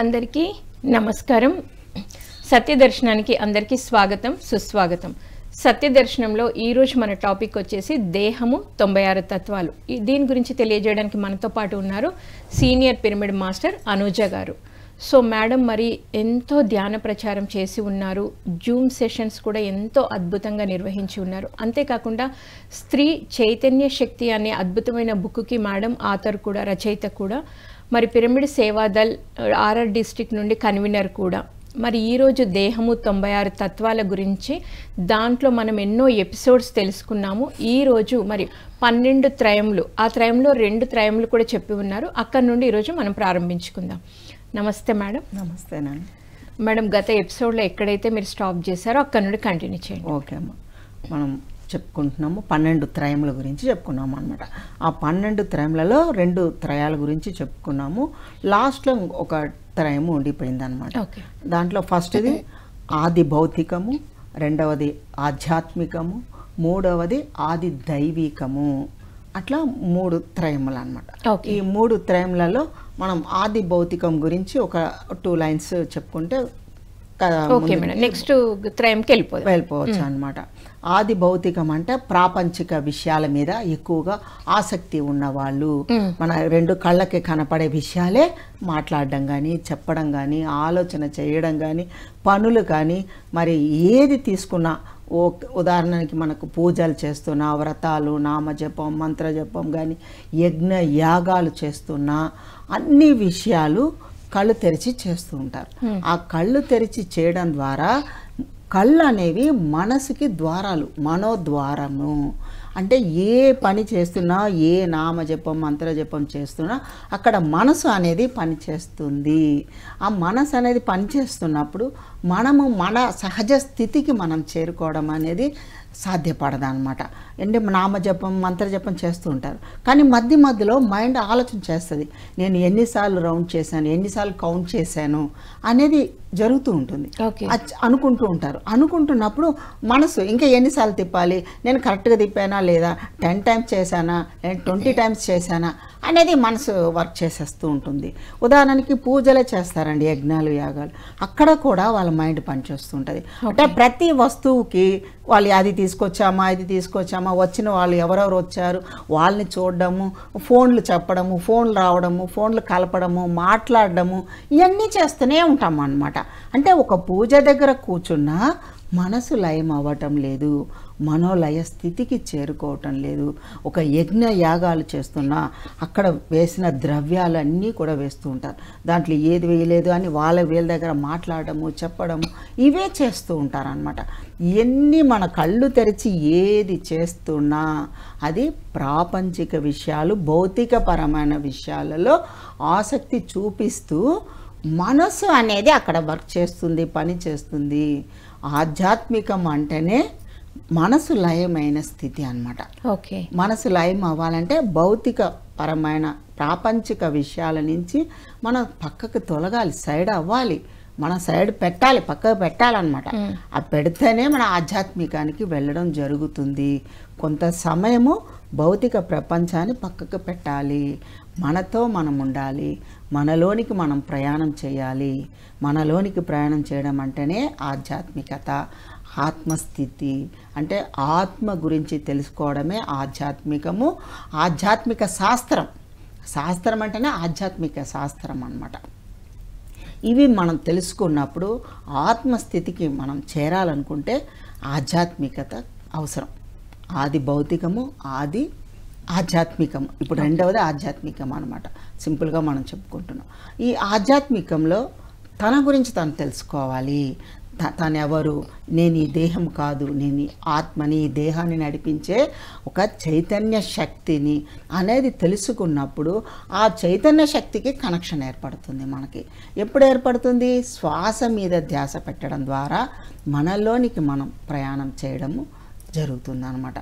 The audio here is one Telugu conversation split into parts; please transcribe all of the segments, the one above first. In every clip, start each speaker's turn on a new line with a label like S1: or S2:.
S1: అందరికీ నమస్కారం. సత్యదర్శనానికి అందరికీ స్వాగతం, సుస్వాగతం. సత్యదర్శనంలో ఈరోజు మన టాపిక్ వచ్చేసి దేహము 96 తత్వాలు. దీని గురించి తెలియజేయడానికి మనతో పాటు ఉన్నారు సీనియర్ పిరమిడ్ మాస్టర్ అనుజ గారు. సో మేడం మరి ఎంతో ధ్యాన ప్రచారం చేసి ఉన్నారు, జూమ్ సెషన్స్ కూడా ఎంతో అద్భుతంగా నిర్వహించి ఉన్నారు. అంతేకాకుండా స్త్రీ చైతన్య శక్తి అనే అద్భుతమైన బుక్కి మేడం ఆథర్ కూడా, రచయిత కూడా, మరి పిరమిడ్ సేవాదల్ ఆర్ఆర్ డిస్ట్రిక్ట్ నుండి కన్వీనర్ కూడా. మరి ఈరోజు దేహము 96 తత్వాల గురించి దాంట్లో మనం ఎన్నో ఎపిసోడ్స్ తెలుసుకున్నాము. ఈరోజు మరి 12 త్రయములు, ఆ త్రయంలో 2 త్రయములు కూడా చెప్పి ఉన్నారు. అక్కడ నుండి ఈరోజు మనం ప్రారంభించుకుందాం. నమస్తే మేడం.
S2: నమస్తేనండి
S1: మేడం, గత ఎపిసోడ్లో ఎక్కడైతే మీరు స్టాప్ చేశారో అక్కడ నుండి కంటిన్యూ చేయండి.
S2: ఓకే అమ్మ. మనం చెప్పుకుంటున్నాము 12 త్రయముల గురించి చెప్పుకున్నాము అనమాట. ఆ 12 త్రయములలో 2 త్రయాల గురించి చెప్పుకున్నాము. లాస్ట్లో ఒక త్రయము ఉండిపోయింది అనమాట. దాంట్లో ఫస్ట్ది ఆది భౌతికము, రెండవది ఆధ్యాత్మికము, మూడవది ఆది దైవికము. అట్లా 3 త్రయములు అనమాట. ఈ 3 త్రయములలో మనం ఆది భౌతికం గురించి ఒక 2 లైన్స్ చెప్పుకుంటే
S1: నెక్స్ట్ త్రయంకి
S2: వెళ్ళిపోవచ్చు అనమాట. ఆది భౌతికం అంటే ప్రాపంచిక విషయాల మీద ఎక్కువగా ఆసక్తి ఉన్నవాళ్ళు, మన 2 కళ్ళకి కనపడే విషయాలే మాట్లాడడం కానీ, చెప్పడం కానీ, ఆలోచన చేయడం కానీ, పనులు కానీ, మరి ఏది తీసుకున్నా, ఉదాహరణకి మనకు పూజలు చేస్తున్నా, వ్రతాలు, నామజపం, మంత్రజపం కానీ, యజ్ఞ యాగాలు చేస్తున్నా, అన్ని విషయాలు కళ్ళు తెరిచి చేస్తూ ఉంటారు. ఆ కళ్ళు తెరిచి చేయడం ద్వారా కళ్ళు అనేవి మనసుకి ద్వారాలు, మనోద్వారము. అంటే ఏ పని చేస్తున్నా, ఏ నామజపం మంత్రజపం చేస్తున్నా అక్కడ మనసు అనేది పనిచేస్తుంది. ఆ మనసు అనేది పనిచేస్తున్నప్పుడు మనము మన సహజ స్థితికి మనం చేరుకోవడం అనేది సాధ్యపడదు అనమాట. అంటే నామజపం మంత్రజపం చేస్తూ ఉంటారు, కానీ మధ్యలో మైండ్ ఆలోచన చేస్తుంది. నేను ఎన్నిసార్లు రౌండ్ చేశాను, ఎన్నిసార్లు కౌంట్ చేశాను అనేది జరుగుతూ ఉంటుంది. అనుకుంటూ ఉంటారు. అనుకుంటున్నప్పుడు మనసు ఇంకా ఎన్నిసార్లు తిప్పాలి, నేను కరెక్ట్గా తిప్పానా లేదా, 10 టైమ్స్ చేశానా, నేను 20 టైమ్స్ చేశానా అనేది మనసు వర్క్ చేసేస్తూ ఉంటుంది. ఉదాహరణకి పూజలే చేస్తారండి, యజ్ఞాలు యాగాలు, అక్కడ కూడా వాళ్ళ మైండ్ పనిచేస్తూ ఉంటుంది. అంటే ప్రతి వస్తువుకి వాళ్ళు అది తీసుకొచ్చామా, ఇది తీసుకొచ్చామా, వచ్చిన వాళ్ళు ఎవరెవరు వచ్చారు వాళ్ళని చూడడము, ఫోన్లు చెప్పడము, ఫోన్లు రావడము, ఫోన్లు కలపడము, మాట్లాడడము, ఇవన్నీ చేస్తూనే ఉంటాం అన్నమాట. అంటే ఒక పూజ దగ్గర కూర్చున్నా మనసు లయం అవ్వటం లేదు, మనోలయ స్థితికి చేరుకోవటం లేదు. ఒక యజ్ఞ యాగాలు చేస్తున్నా అక్కడ వేసిన ద్రవ్యాలన్నీ కూడా వేస్తూ ఉంటారు. దాంట్లో ఏది వేయలేదు అని వాళ్ళ వీళ్ళ దగ్గర మాట్లాడము, చెప్పడము, ఇవే చేస్తూ ఉంటారనమాట. ఎన్ని మన కళ్ళు తెరిచి ఏది చేస్తున్నా అది ప్రాపంచిక విషయాలు, భౌతికపరమైన విషయాలలో ఆసక్తి చూపిస్తూ మనసు అనేది అక్కడ వర్క్ చేస్తుంది, పని చేస్తుంది. ఆధ్యాత్మికం అంటేనే మనసు లయమైన స్థితి అన్నమాట. మనసు లయం అవ్వాలంటే భౌతిక పరమైన ప్రాపంచిక విషయాల నుంచి మనం పక్కకు తొలగాలి, సైడ్ అవ్వాలి, మన సైడ్ పెట్టాలి, పక్కకు పెట్టాలన్నమాట. అది పెడితేనే మన ఆధ్యాత్మికానికి వెళ్ళడం జరుగుతుంది. కొంత సమయము భౌతిక ప్రపంచాన్ని పక్కకు పెట్టాలి, మనతో మనం ఉండాలి, మనలోనికి మనం ప్రయాణం చేయాలి. మనలోనికి ప్రయాణం చేయడం అంటేనే ఆధ్యాత్మికత, ఆత్మస్థితి. అంటే ఆత్మ గురించి తెలుసుకోవడమే ఆధ్యాత్మికము. ఆధ్యాత్మిక శాస్త్రం, శాస్త్రం అంటేనే ఆధ్యాత్మిక శాస్త్రం అన్నమాట. ఇవి మనం తెలుసుకున్నప్పుడు ఆత్మస్థితికి మనం చేరాలనుకుంటే ఆధ్యాత్మికత అవసరం. ఆది భౌతికము, ఆది ఆధ్యాత్మికము. ఇప్పుడు రెండవది ఆధ్యాత్మికం అనమాట. సింపుల్గా మనం చెప్పుకుంటున్నాం. ఈ ఆధ్యాత్మికంలో తన గురించి తను తెలుసుకోవాలి. తను ఎవరు, నేను ఈ దేహం కాదు, నేను ఈ ఆత్మని, ఈ దేహాన్ని నడిపించే ఒక చైతన్య శక్తిని అనేది తెలుసుకున్నప్పుడు ఆ చైతన్య శక్తికి కనెక్షన్ ఏర్పడుతుంది మనకి. ఎప్పుడు ఏర్పడుతుంది? శ్వాస మీద ధ్యాస పెట్టడం ద్వారా మనలోనికి మనం ప్రయాణం చేయడము జరుగుతుంది అన్నమాట.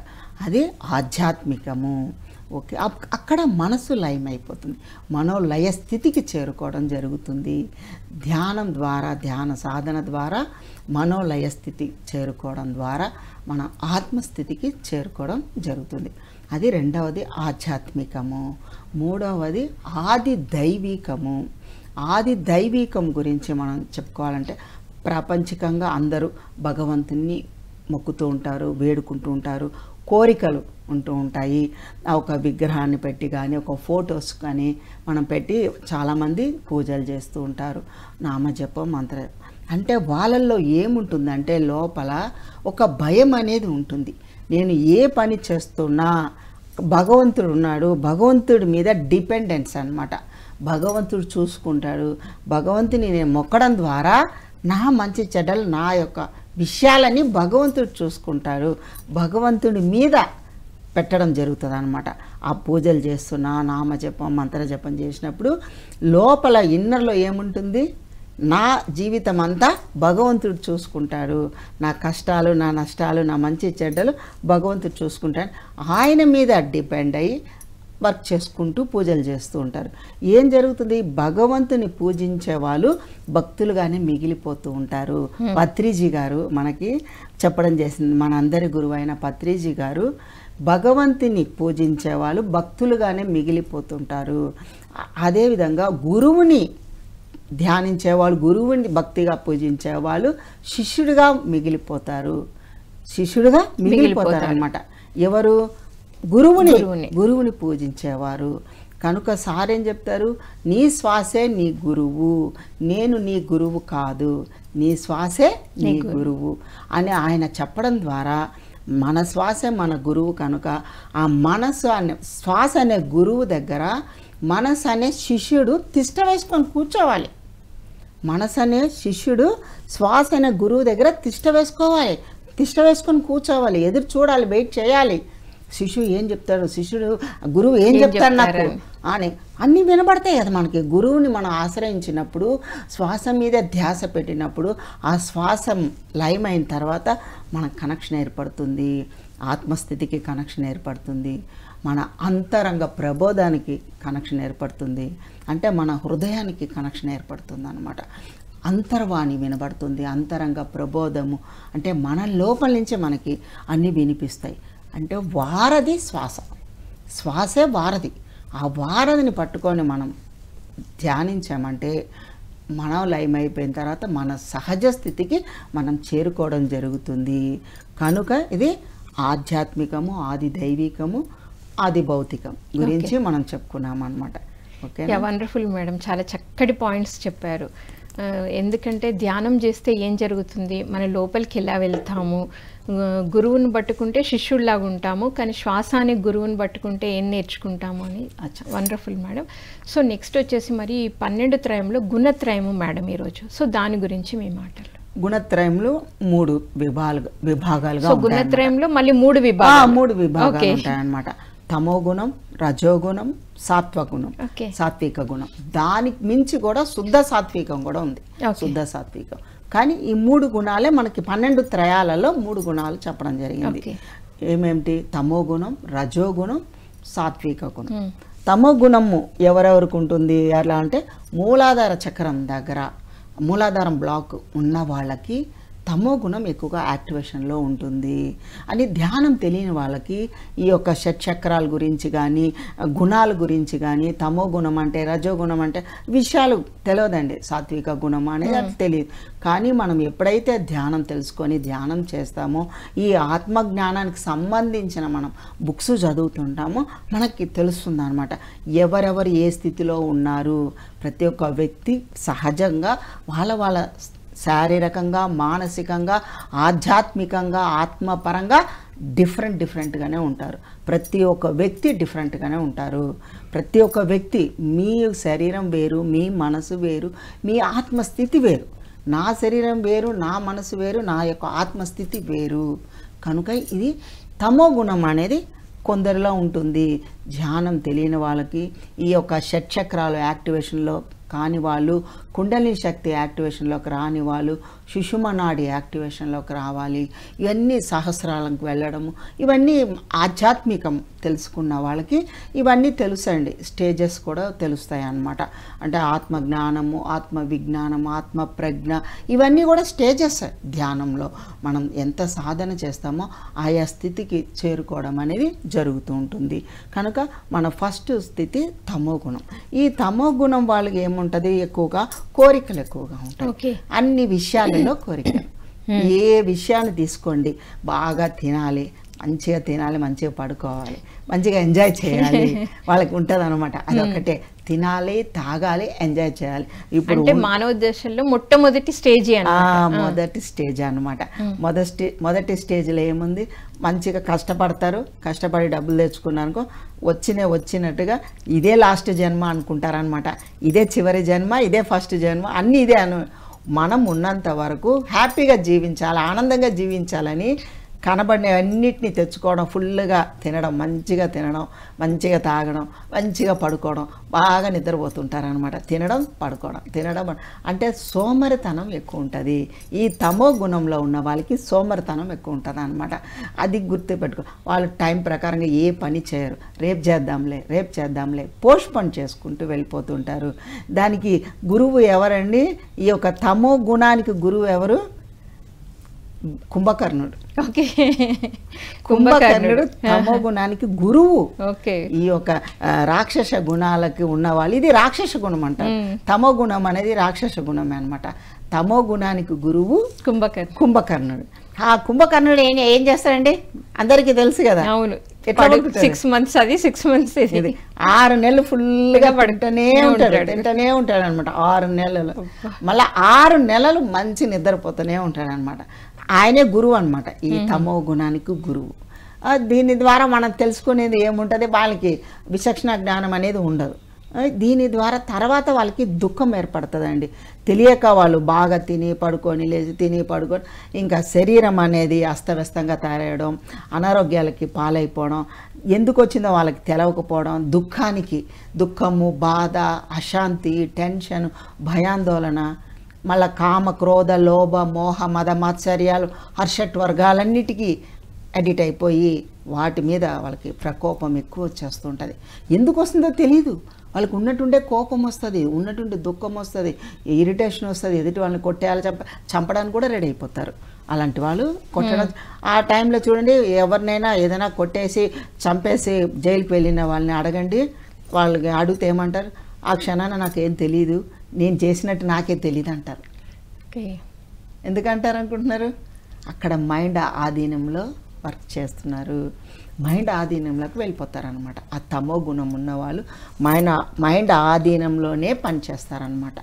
S2: అది ఆధ్యాత్మికము. ఓకే, అక్కడ మనసు లయమైపోతుంది, మనోలయ స్థితికి చేరుకోవడం జరుగుతుంది. ధ్యానం ద్వారా, ధ్యాన సాధన ద్వారా మనోలయ స్థితి చేరుకోవడం ద్వారా మన ఆత్మస్థితికి చేరుకోవడం జరుగుతుంది. అది రెండవది ఆధ్యాత్మికము. మూడవది ఆది దైవికము. ఆది దైవికం గురించి మనం చెప్పుకోవాలంటే ప్రాపంచికంగా అందరూ భగవంతుని మొక్కుతూ ఉంటారు, వేడుకుంటూ ఉంటారు, కోరికలు ఉంటూ ఉంటాయి. ఒక విగ్రహాన్ని పెట్టి కానీ ఒక ఫొటోస్ కానీ మనం పెట్టి చాలామంది పూజలు చేస్తూ ఉంటారు, నామజపం మంత్ర. అంటే వాళ్ళల్లో ఏముంటుందంటే లోపల ఒక భయం అనేది ఉంటుంది. నేను ఏ పని చేస్తున్నా భగవంతుడు ఉన్నాడు, భగవంతుడి మీద డిపెండెన్స్ అన్నమాట. భగవంతుడు చూసుకుంటాడు. భగవంతుని నేను మొక్కడం ద్వారా నా మంచి చెడ్డలు నా యొక్క విషయాలని భగవంతుడు చూసుకుంటాడు. భగవంతుడి మీద పెట్టడం జరుగుతుంది అన్నమాట. ఆ పూజలు చేస్తున్నా నామజపం మంత్రజపం చేసినప్పుడు లోపల ఇన్నర్లో ఏముంటుంది, నా జీవితం అంతా భగవంతుడు చూసుకుంటాడు, నా కష్టాలు నా నష్టాలు నా మంచి చెడ్డలు భగవంతుడు చూసుకుంటాడు. ఆయన మీద డిపెండ్ అయ్యి వర్క్ చేసుకుంటూ పూజలు చేస్తూ ఉంటారు. ఏం జరుగుతుంది, భగవంతుని పూజించే వాళ్ళు భక్తులుగానే మిగిలిపోతూ ఉంటారు. పత్రిజీ గారు మనకి చెప్పడం చేసింది, మన అందరి గురువు అయిన పత్రిజీ గారు భగవంతుని పూజించే వాళ్ళు భక్తులుగానే మిగిలిపోతుంటారు. అదేవిధంగా గురువుని ధ్యానించేవాళ్ళు, గురువుని భక్తిగా పూజించేవాళ్ళు శిష్యుడిగా మిగిలిపోతారు. శిష్యుడిగా మిగిలిపోతారు అన్నమాట. ఎవరు? గురువుని పూజించేవారు. కనుక సార్ ఏం చెప్తారు, నీ శ్వాసే నీ గురువు, నేను నీ గురువు కాదు, నీ శ్వాసే నీ గురువు అని ఆయన చెప్పడం ద్వారా మన శ్వాసే మన గురువు. కనుక ఆ మనసు అనే శ్వాస అనే గురువు దగ్గర మనసు అనే శిష్యుడు తిష్ట వేసుకొని కూర్చోవాలి. మనసు అనే శిష్యుడు శ్వాస అనే గురువు దగ్గర తిష్ట వేసుకోవాలి, తిష్ట వేసుకొని కూర్చోవాలి, ఎదురు చూడాలి, వెయిట్ చేయాలి. శిష్యుడు ఏం చెప్తాడు, శిష్యుడు గురువు ఏం చెప్తాడు నాకు అని అన్నీ వినబడతాయి కదా మనకి. గురువుని మనం ఆశ్రయించినప్పుడు, శ్వాస మీద ధ్యాస పెట్టినప్పుడు ఆ శ్వాస లయమైన తర్వాత మన కనెక్షన్ ఏర్పడుతుంది, ఆత్మస్థితికి కనెక్షన్ ఏర్పడుతుంది, మన అంతరంగ ప్రబోధానికి కనెక్షన్ ఏర్పడుతుంది, అంటే మన హృదయానికి కనెక్షన్ ఏర్పడుతుంది అన్నమాట. అంతర్వాణి వినబడుతుంది, అంతరంగ ప్రబోధము అంటే మన లోపల నుంచే మనకి అన్నీ వినిపిస్తాయి. అంటే వారధి శ్వాస, శ్వాసే వారధి. ఆ వారధిని పట్టుకొని మనం ధ్యానించామంటే మనం లయమైపోయిన తర్వాత మన సహజ స్థితికి మనం చేరుకోవడం జరుగుతుంది. కనుక ఇది ఆధ్యాత్మికము, ఆది దైవికము, ఆది భౌతికం గురించి మనం చెప్పుకున్నాం అన్నమాట. ఓకే,
S1: వండర్ఫుల్ మేడం, చాలా చక్కటి పాయింట్స్ చెప్పారు. ఎందుకంటే ధ్యానం చేస్తే ఏం జరుగుతుంది, మన లోపలికి ఎలా వెళ్తాము, గురువుని పట్టుకుంటే శిష్యుడిలాగా ఉంటాము, కానీ శ్వాస అనే గురువుని పట్టుకుంటే ఏం నేర్చుకుంటాము అని. Wonderful madam. సో నెక్స్ట్ వచ్చేసి మరి 12 త్రయంలో గుణత్రయము మేడం ఈరోజు. సో దాని గురించి మీ మాటలు.
S2: గుణత్రయంలో 3 విభాగాలుగా.
S1: సో గుణత్రయంలో మళ్ళీ 3 విభాగాలు
S2: ఉంటాయన్నమాట. తమో గుణం, రజోగుణం, సాత్వగుణం, సాత్విక గుణం. దానికి మించి కూడా శుద్ధ సాత్వికం కూడా ఉంది, శుద్ధ సాత్వికం. కానీ ఈ 3 గుణాలే మనకి 12 త్రయాలలో 3 గుణాలు చెప్పడం జరిగింది. ఏమేమిటి? తమో గుణం, రజోగుణం, సాత్విక గుణం. తమో గుణము ఎవరెవరికి ఉంటుంది ఎలా అంటే మూలాధార చక్రం దగ్గర, మూలాధారం బ్లాక్ ఉన్న వాళ్ళకి తమో గుణం ఎక్కువగా యాక్టివేషన్లో ఉంటుంది అని. ధ్యానం తెలియని వాళ్ళకి ఈ యొక్క షట్చక్రాల గురించి కానీ గుణాల గురించి కానీ, తమో గుణం అంటే రజోగుణం అంటే విషయాలు తెలియదండి, సాత్విక గుణం అనేది అది తెలియదు. కానీ మనం ఎప్పుడైతే ధ్యానం తెలుసుకొని ధ్యానం చేస్తామో, ఈ ఆత్మజ్ఞానానికి సంబంధించిన మనం బుక్స్ చదువుతుంటామో మనకి తెలుస్తుంది అనమాట ఎవరెవరు ఏ స్థితిలో ఉన్నారు. ప్రతి ఒక్క వ్యక్తి సహజంగా వాళ్ళ శారీరకంగా, మానసికంగా, ఆధ్యాత్మికంగా, ఆత్మపరంగా డిఫరెంట్గానే ఉంటారు. ప్రతి ఒక్క వ్యక్తి డిఫరెంట్గానే ఉంటారు. ప్రతి ఒక్క వ్యక్తి, మీ శరీరం వేరు, మీ మనసు వేరు, మీ ఆత్మస్థితి వేరు. నా శరీరం వేరు, నా మనసు వేరు, నా యొక్క ఆత్మస్థితి వేరు. కనుక ఇది తమో గుణం అనేది కొందరిలో ఉంటుంది. ధ్యానం తెలియని వాళ్ళకి ఈ యొక్క షట్చక్రాలు యాక్టివేషన్లో కాని వాళ్ళు, కుండలిని శక్తి యాక్టివేషన్లోకి రాని వాళ్ళు, సుషుమ్నా నాడి యాక్టివేషన్లోకి రావాలి, ఇవన్నీ సహస్రాలకు వెళ్ళడము, ఇవన్నీ ఆధ్యాత్మికం తెలుసుకున్న వాళ్ళకి ఇవన్నీ తెలుసండి. స్టేజెస్ కూడా తెలుస్తాయి అన్నమాట. అంటే ఆత్మ జ్ఞానము, ఆత్మ విజ్ఞానం, ఆత్మ ప్రజ్ఞ, ఇవన్నీ కూడా స్టేజెస్. ధ్యానంలో మనం ఎంత సాధన చేస్తామో ఆయా స్థితికి చేరుకోవడం అనేది జరుగుతూ ఉంటుంది. కనుక మన ఫస్ట్ స్థితి తమో గుణం. ఈ తమో గుణం వాళ్ళకి ఏముంటుంది, ఎక్కువగా కోరికలు ఎక్కువగా ఉంటాయి. అన్ని విషయాలలో కోరికలు. ఏ విషయాన్ని తీసుకోండి, బాగా తినాలి, మంచిగా తినాలి, మంచిగా పడుకోవాలి, మంచిగా ఎంజాయ్ చేయాలి, వాళ్ళకి ఉంటుంది అనమాట. అదొకటే, తినాలి, తాగాలి, ఎంజాయ్ చేయాలి. ఇప్పుడు
S1: మానవ దశలో మొట్టమొదటి స్టేజ్
S2: మొదటి స్టేజ్ అనమాట. మొదటి స్టేజ్లో ఏముంది, మంచిగా కష్టపడతారు, కష్టపడి డబ్బులు తెచ్చుకున్నారనుకో వచ్చినట్టుగా ఇదే లాస్ట్ జన్మ అనుకుంటారనమాట. ఇదే చివరి జన్మ, ఇదే ఫస్ట్ జన్మ, అన్నీ ఇదే మనం ఉన్నంత వరకు హ్యాపీగా జీవించాలి, ఆనందంగా జీవించాలని కనబడినవన్నిటిని తెచ్చుకోవడం, ఫుల్గా తినడం, మంచిగా తినడం, మంచిగా తాగడం, మంచిగా పడుకోవడం, బాగా నిద్రపోతుంటారనమాట. తినడం పడుకోవడం అంటే సోమరితనం ఎక్కువ ఉంటుంది. ఈ తమో గుణంలో ఉన్న వాళ్ళకి సోమరితనం ఎక్కువ ఉంటుంది అనమాట. అది గుర్తుపెట్టుకో. వాళ్ళు టైం ప్రకారంగా ఏ పని చేయరు. రేపు చేద్దాంలే పోస్ట్పోన్ చేసుకుంటూ వెళ్ళిపోతుంటారు. దానికి గురువు ఎవరండి? ఈ యొక్క తమో గుణానికి గురువు ఎవరు? కుంభకర్ణుడు. కుంభకర్ణుడు తమో గుణానికి గురువు. ఈ యొక్క రాక్షస గుణాలకి ఉన్నవాళ్ళు, ఇది రాక్షస గుణం అంటారు. తమో గుణం అనేది రాక్షస గుణమే అనమాట. తమో గుణానికి గురువు కుంభకర్ణుడు. ఆ కుంభకర్ణుడు ఏం చేస్తాడండి, అందరికీ తెలుసు కదా.
S1: అవును, 6 months అది 6 months ఇది
S2: 6 నెలలు ఫుల్గా తింటూనే ఉంటాడు అనమాట. 6 నెలలు, మళ్ళీ 6 నెలలు మంచి నిద్రపోతూనే ఉంటాడు అనమాట. ఆయనే గురువు అనమాట, ఈ తమో గుణానికి గురువు. దీని ద్వారా మనం తెలుసుకునేది ఏముంటుంది, వాళ్ళకి విచక్షణ జ్ఞానం అనేది ఉండదు. దీని ద్వారా తర్వాత వాళ్ళకి దుఃఖం ఏర్పడుతుందండి. తెలియక వాళ్ళు బాగా తిని పడుకొని, లేచి తిని పడుకొని, ఇంకా శరీరం అనేది అస్తవ్యస్తంగా తయారయ్యడం, అనారోగ్యాలకి పాలైపోవడం, ఎందుకు వచ్చిందో వాళ్ళకి తెలవకపోవడం, దుఃఖము, బాధ, అశాంతి, టెన్షన్, భయాందోళన, మళ్ళీ కామ, క్రోధ, లోభ, మోహ, మద, మాత్సర్యాలు, హర్షట్వర్గాలన్నిటికీ అడిక్ట్ అయిపోయి వాటి మీద వాళ్ళకి ప్రకోపం ఎక్కువ వచ్చేస్తుంటుంది. ఎందుకు వస్తుందో తెలీదు. వాళ్ళకి ఉన్నట్టుండే కోపం వస్తుంది, ఉన్నట్టుండే దుఃఖం వస్తుంది, ఇరిటేషన్ వస్తుంది, ఎదుటి వాళ్ళని కొట్టేయాలి, చంపడానికి కూడా రెడీ అయిపోతారు. అలాంటి వాళ్ళు కొట్టడం ఆ టైంలో చూడండి, ఎవరినైనా ఏదైనా కొట్టేసి చంపేసి జైలుకి వెళ్ళిన వాళ్ళని అడగండి, వాళ్ళకి అడిగితే ఏమంటారు, ఆ క్షణాన నాకేం తెలీదు, నేను చేసినట్టు నాకే తెలియదు అంటారు. ఎందుకంటారు అనుకుంటున్నారు? అక్కడ మైండ్ ఆధీనంలో వర్క్ చేస్తున్నారు, మైండ్ ఆధీనంలోకి వెళ్ళిపోతారనమాట. ఆ తమో గుణం ఉన్నవాళ్ళు మైండ్ ఆధీనంలోనే పనిచేస్తారనమాట.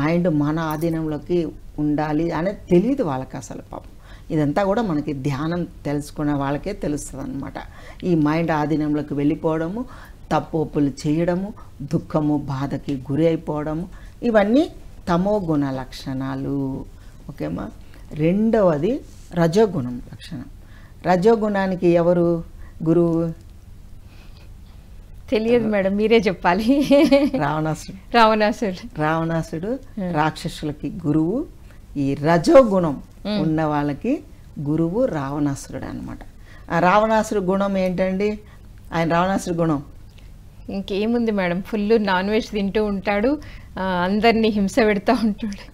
S2: మైండ్ మన ఆధీనంలోకి ఉండాలి అనేది తెలియదు వాళ్ళకి అసలు. పాపం ఇదంతా కూడా మనకి ధ్యానం తెలుసుకునే వాళ్ళకే తెలుస్తుంది అనమాట. ఈ మైండ్ ఆధీనంలోకి వెళ్ళిపోవడము, తప్పులు చేయడము, దుఃఖము, బాధకి గురి అయిపోవడము, ఇవన్నీ తమో గుణ లక్షణాలు. ఓకేమా. రెండవది రజోగుణం లక్షణం. రజోగుణానికి ఎవరు గురువు?
S1: తెలియదు మేడం, మీరే చెప్పాలి.
S2: రావణాసుడు రాక్షసులకి గురువు. ఈ రజోగుణం ఉన్న వాళ్ళకి గురువు రావణాసురుడు అనమాట. ఆ రావణాసురు గుణం ఏంటండి? రావణాసురు గుణం
S1: ఇంకేముంది మేడం, ఫుల్ నాన్ వెజ్ తింటూ ఉంటాడు, అందరినీ హింస పెడతా ఉంటాడు.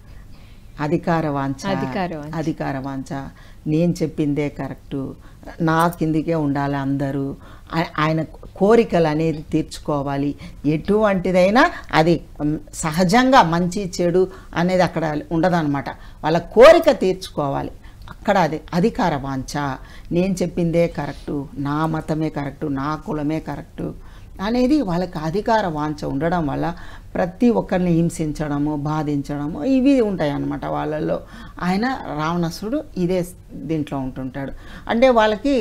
S2: అధికార వాంఛ, నేను చెప్పిందే కరెక్టు, నా కిందికే ఉండాలి అందరూ, ఆయన కోరికలు అనేది తీర్చుకోవాలి, ఎటువంటిదైనా అది సహజంగా మంచి చెడు అనేది అక్కడ ఉండదన్నమాట. వాళ్ళ కోరిక తీర్చుకోవాలి, అక్కడ అది అధికార వాంఛ. నేను చెప్పిందే కరెక్టు, నా మతమే కరెక్టు, నా కులమే కరెక్టు అనేది వాళ్ళకి అధికార వాంఛ ఉండడం వల్ల ప్రతి ఒక్కరిని హింసించడము, బాధించడము ఇవి ఉంటాయి అన్నమాట వాళ్ళల్లో. ఆయన రావణాసురుడు ఇదే దీంట్లో ఉంటుంటాడు. అంటే వాళ్ళకి